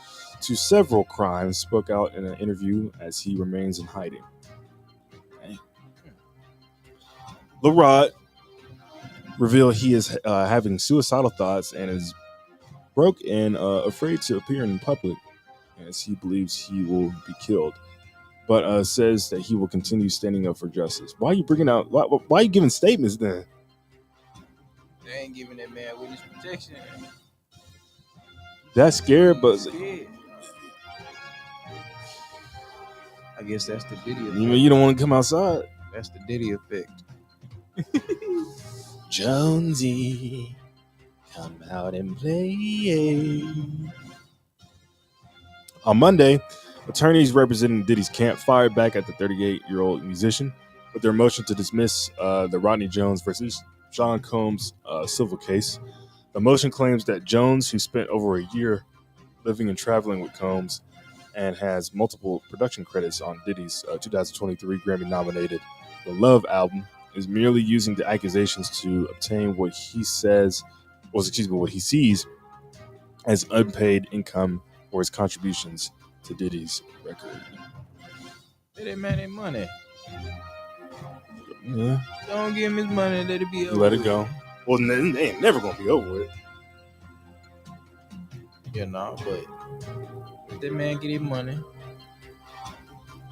to several crimes spoke out in an interview as he remains in hiding. Lil Rod revealed he is having suicidal thoughts and is broke and afraid to appear in public as he believes he will be killed, but says that he will continue standing up for justice. Why are you bringing out? Why are you giving statements then? They ain't giving that man witness protection. That's scared, but Scared. I guess that's the Diddy effect. you don't want to come outside. That's the Diddy effect. Jonesy, come out and play. On Monday, attorneys representing Diddy's camp fired back at the 38-year-old musician with their motion to dismiss the Rodney Jones versus Sean Combs civil case. The motion claims that Jones, who spent over a year living and traveling with Combs and has multiple production credits on Diddy's 2023 Grammy-nominated The Love album, is merely using the accusations to obtain what he sees as unpaid income for his contributions to Diddy's record. Pay that man their money. Yeah. Don't give him his money. Let it be over. Let it go. Well, they ain't never gonna be over with. Yeah, no, but let that man get his money.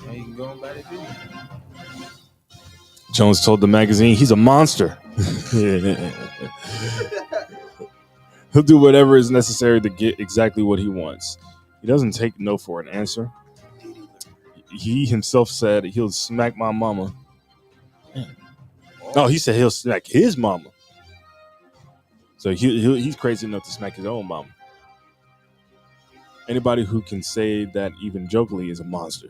And he can go about his business. Jones told the magazine he's a monster He'll do whatever is necessary to get exactly what he wants. He doesn't take no for an answer. He himself said he'll smack my mama. No, he said he'll smack his mama. So he's crazy enough to smack his own mama. Anybody who can say that even jokingly is a monster.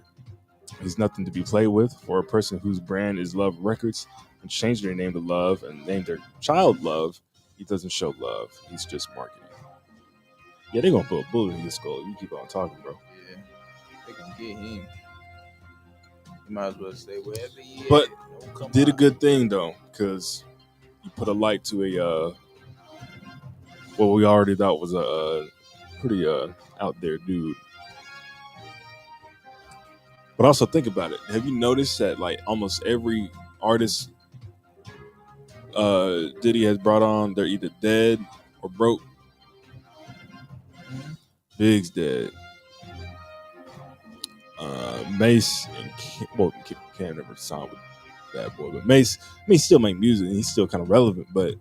He's nothing to be played with. For a person whose brand is Love Records and changed their name to Love and named their child Love, he doesn't show love. He's just marketing. Yeah, they're gonna put a bullet in his skull. You keep on talking, bro. Yeah, they can get him. You might as well stay wherever he is. But did a good thing though, because he put a light to a what we already thought was a pretty out there dude. But also think about it. Have you noticed that like almost every artist Diddy has brought on, they're either dead or broke? Big's dead. Mace and Cam never signed with Bad Boy, but Mace, I mean, he still make music and he's still kind of relevant, but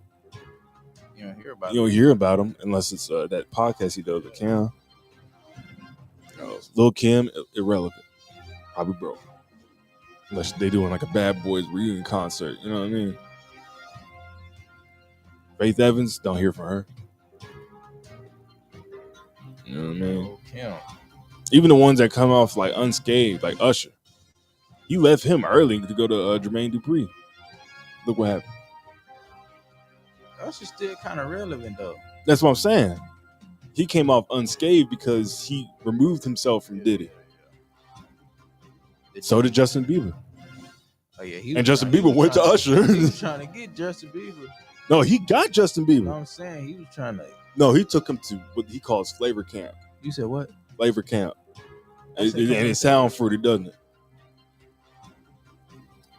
you don't hear about you don't hear about him unless it's that podcast he does with Cam. Lil Kim, irrelevant. Probably broke. Unless they doing like a Bad Boys reunion concert, you know what I mean? Faith Evans, don't hear from her. You know what I mean? Kim. Even the ones that come off like unscathed, like Usher. You left him early to go to Jermaine Dupri. Look what happened. Usher's still kind of relevant though. That's what I'm saying. He came off unscathed because he removed himself from Diddy. So did Justin Bieber. Oh yeah, and Justin Bieber went to Usher. He was trying to get Justin Bieber. No, he got Justin Bieber. You know what I'm saying? He was trying to. No, he took him to what he calls Flavor Camp. You said what? Flavor Camp. And it sounds fruity, doesn't it?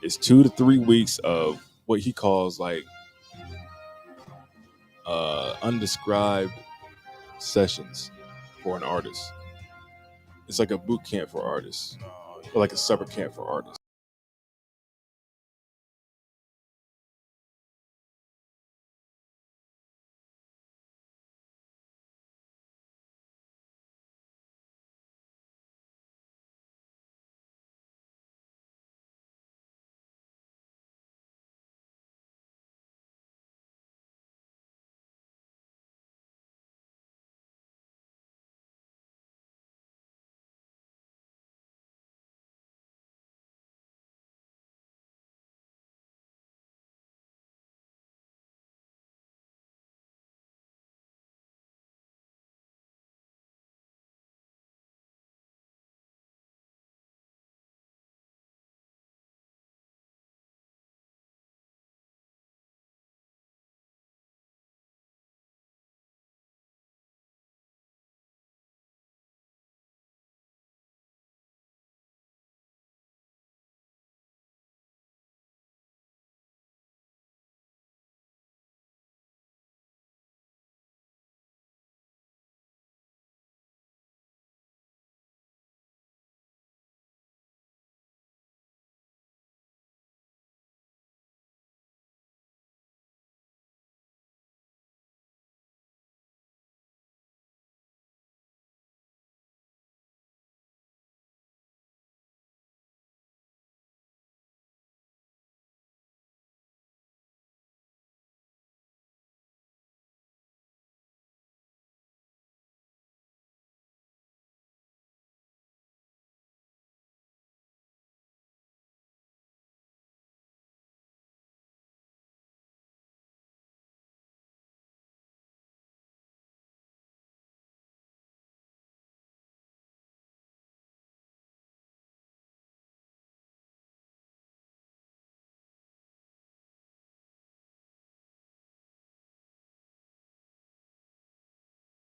It's 2 to 3 weeks of what he calls like undescribed sessions for an artist. It's like a boot camp for artists, or like a summer camp for artists.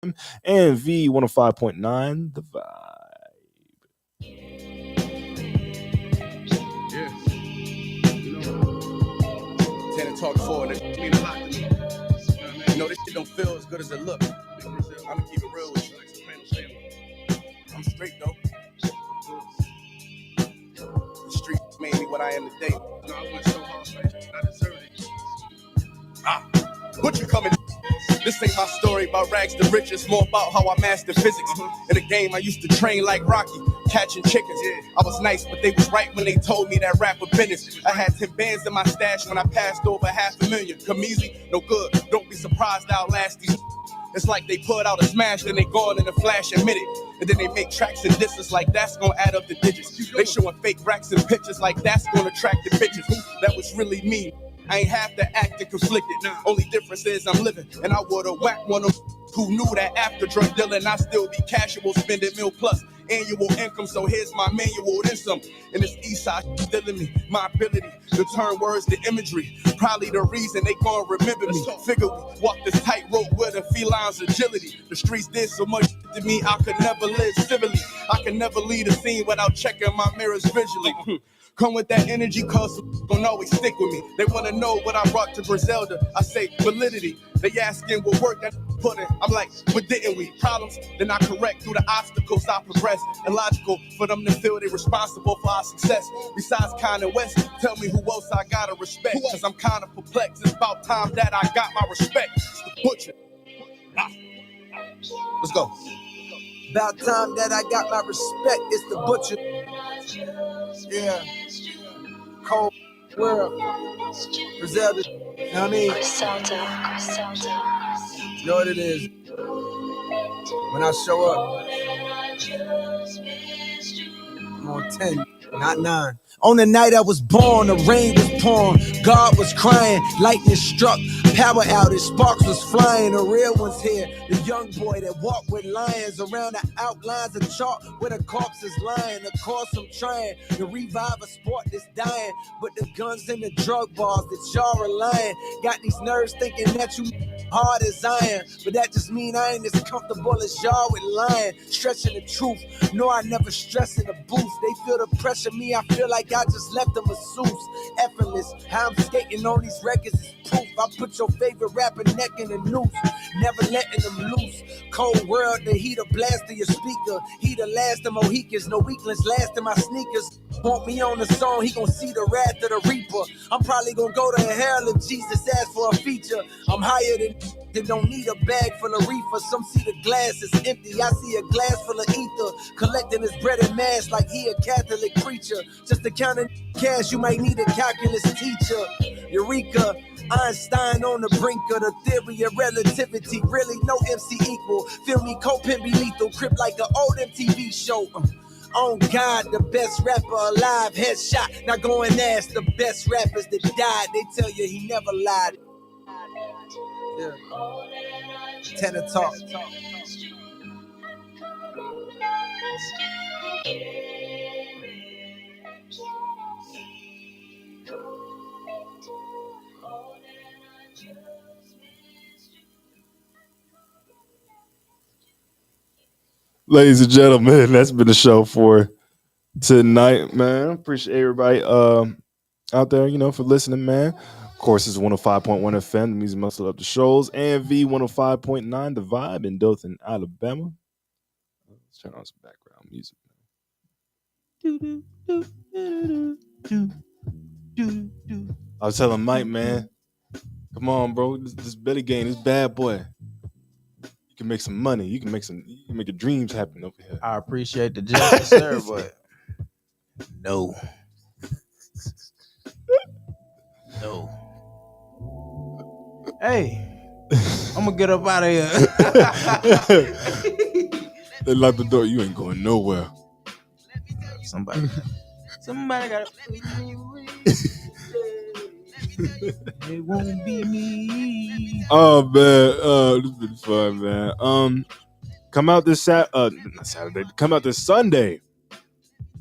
And V105.9, the vibe. Tend to talk forward, it mean a lot to me. You know, this shit don't feel as good as it look. I'ma keep it real with you. I'm straight though. The streets made me what I am today. No, I went so hard, man. I deserve it. Butcher coming. This ain't my story about rags to riches, more about how I mastered physics. In the game, I used to train like Rocky, catching chickens. I was nice, but they was right when they told me that rap was business. I had 10 bands in my stash when I passed over $500,000. Come easy, no good. Don't be surprised I'll last these. It's like they put out a smash, then they gone in a flash and minute. And then they make tracks and disses like that's gonna add up the digits. They showing fake racks and pictures like that's gonna attract the bitches. That was really me. I ain't have to act and conflicted. Only difference is I'm living, and I would've whacked one of them who knew that after drug dealing, I still be casual, spending mil plus annual income. So here's my manual, then some. And this east side still in me, my ability to turn words to imagery. Probably the reason they gon' remember me. Figure we walk this tightrope with a feline's agility. The streets did so much to me, I could never live civilly. I could never leave a scene without checking my mirrors visually. Come with that energy, cause gon' always stick with me. They wanna know what I brought to Griselda. I say validity. They asking what work that put in. I'm like, but didn't we? Problems, then I correct through the obstacles I progress. Illogical for them to feel they responsible for our success. Besides Kanye West, tell me who else I gotta respect. Cause I'm kinda perplexed. It's about time that I got my respect. It's the Butcher. Let's go. About time that I got my respect. It's the Butcher. Yeah. Cold world. Griselda. You know what I mean? You know what it is? When I show up, I'm on 10, not 9. On the night I was born, the rain was pouring, God was crying, lightning struck, power outage, sparks was flying, the real one's here, the young boy that walked with lions around the outlines of chalk where the corpse is lying. Of course I'm trying to revive a sport that's dying, but the guns and the drug bars that y'all relying got these nerves thinking that you hard as iron, but that just mean I ain't as comfortable as y'all with lying, stretching the truth. No, I never stress in the booth. They feel the pressure, me, I feel like I just left them masseuse. Effortless, how I'm skating on these records is proof. I put your favorite rapper neck in the noose, never letting them loose. Cold world, the heat of blast of your speaker. He the last of Mohicans, no weaklings last in my sneakers. Want me on the song, he gon' see the wrath of the reaper. I'm probably gon' go to hell if Jesus asks for a feature. I'm higher than they don't need a bag full of reefer. Some see the glass is empty, I see a glass full of ether. Collecting his bread and mass like he a Catholic preacher. Just to count in cash, you might need a calculus teacher. Eureka, Einstein on the brink of the theory of relativity. Really no MC equal. Feel me, co-pimp be lethal. Crip like an old MTV show. On God, the best rapper alive, headshot. Now go and ask the best rappers that died. They tell you he never lied. Yeah. Tenor talk. Ladies and gentlemen, that's been the show for tonight, man. Appreciate everybody out there, for listening, man. Of course, it's 105.1 FM, the music muscle up the shows, and V 105.9, the vibe in Dothan, Alabama. Let's turn on some background music. I was telling Mike, man, come on, bro, this Billy game, this bad boy. You can make some money. You can make your dreams happen over here. I appreciate the gesture, sir, but no. No. Hey, I'm gonna get up out of here. They locked the door. You ain't going nowhere. Somebody got it won't be me. Oh man, this been fun, man. Come out this Saturday. Come out this Sunday.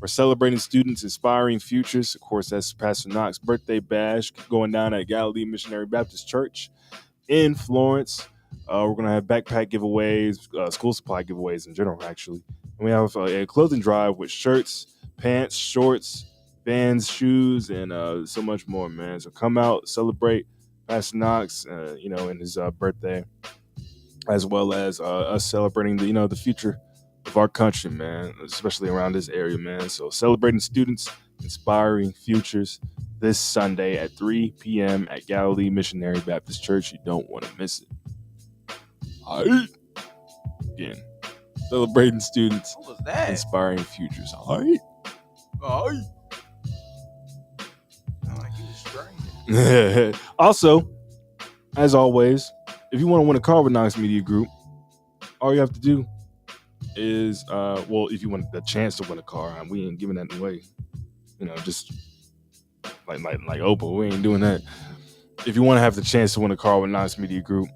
We're celebrating students' inspiring futures. Of course, that's Pastor Knox' birthday bash going down at Galilee Missionary Baptist Church in Florence. We're going to have backpack giveaways, school supply giveaways in general, actually. And we have a clothing drive with shirts, pants, shorts, Vans, shoes, and so much more, man. So come out, celebrate Pastor Knox, in his birthday, as well as us celebrating the future of our country, man, especially around this area, man. So celebrating students, inspiring futures. this Sunday at 3 p.m. at Galilee Missionary Baptist Church. You don't want to miss it. All right. Again, celebrating students, What was that? inspiring futures. All right. Oh, like he was strange. Also, as always, if you want to win a car with Knox Media Group, all you have to do is, if you want the chance to win a car, we ain't giving that away. Just like Opal, we ain't doing that. If you want to have the chance to win a car with Knox Media Group,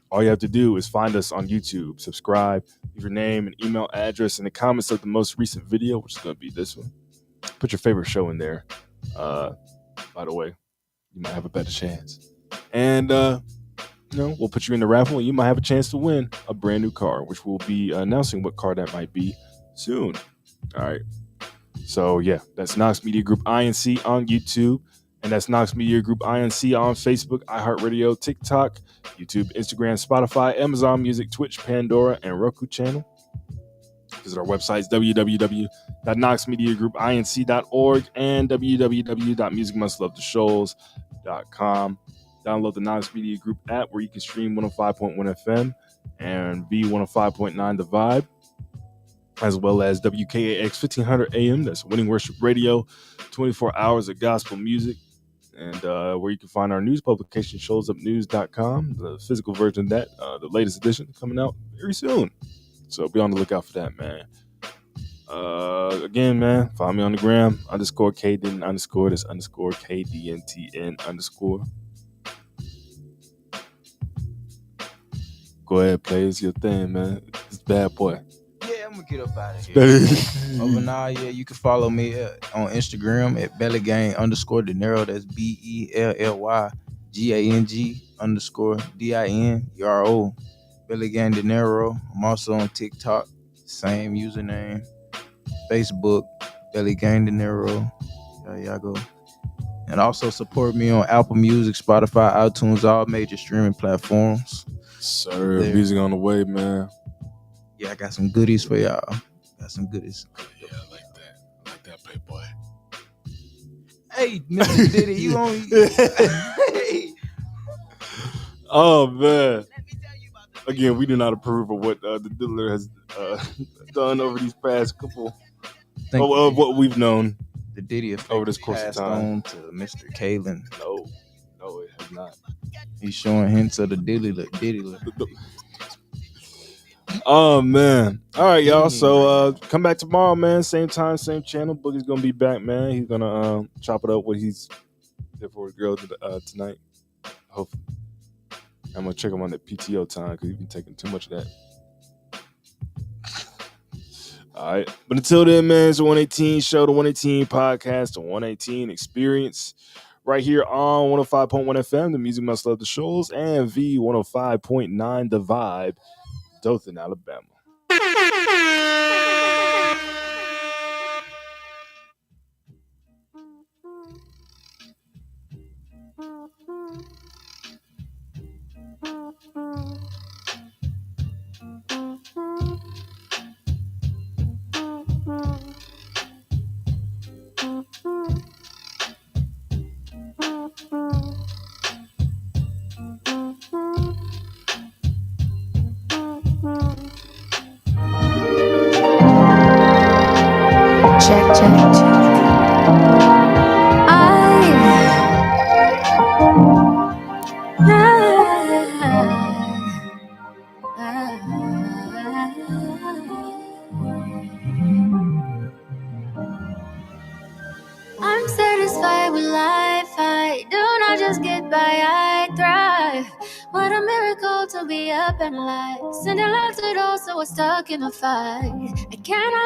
all you have to do is find us on YouTube, subscribe, leave your name and email address in the comments of the most recent video, which is going to be this one. Put your favorite show in there. By the way, you might have a better chance. And, we'll put you in the raffle and you might have a chance to win a brand new car, which we'll be announcing what car that might be soon. All right. So, yeah, that's Knox Media Group INC on YouTube. And that's Knox Media Group INC on Facebook, iHeartRadio, TikTok, YouTube, Instagram, Spotify, Amazon Music, Twitch, Pandora, and Roku channel. Visit our websites, www.knoxmediagroupinc.org and www.musicmustlovetheshoals.com. Download the Knox Media Group app where you can stream 105.1 FM and V105.9 The Vibe, as well as WKAX 1500 AM. That's Winning Worship Radio, 24 hours of gospel music. And where you can find our news publication, showsupnews.com, the physical version of that, the latest edition coming out very soon. So be on the lookout for that, man. Again, man, follow me on the gram, _KDN_, that's _KDNTN_. Go ahead, play. It's your thing, man. It's bad boy. Yeah, I'm gonna get up out of here. Overnight, yeah, you can follow me on Instagram at bellygang_dinero. That's BELLYGANG_DINERO. Bellygang Dinero. I'm also on TikTok, same username. Facebook, Bellygang Dinero. Y'all go. And also support me on Apple Music, Spotify, iTunes, all major streaming platforms. Sir, music on the way, man. Yeah, I got some goodies for y'all. Yeah, I like that, Playboy. Hey, Mr. Diddy, you on? Hey. Oh, man. Again, we do not approve of what the Diddler has done over these past couple of what we've known. The Diddy effect over this course of time. On to Mr. Kalen. No, it has not. He's showing hints of the Diddy. Oh, man. All right, y'all. So come back tomorrow, man. Same time, same channel. Boogie's going to be back, man. He's going to chop it up what he's there for his girl tonight. Hopefully. I'm going to check him on that PTO time because he's been taking too much of that. All right. But until then, man, it's the 118 show, the 118 podcast, the 118 experience. Right here on 105.1 FM, the Music Must Love the Shoals, and V105.9 The Vibe, Dothan, Alabama. Check. I'm satisfied with life. I do not just get by, I thrive. What a miracle to be up and alive. Sending love to those who are stuck in a fight. I cannot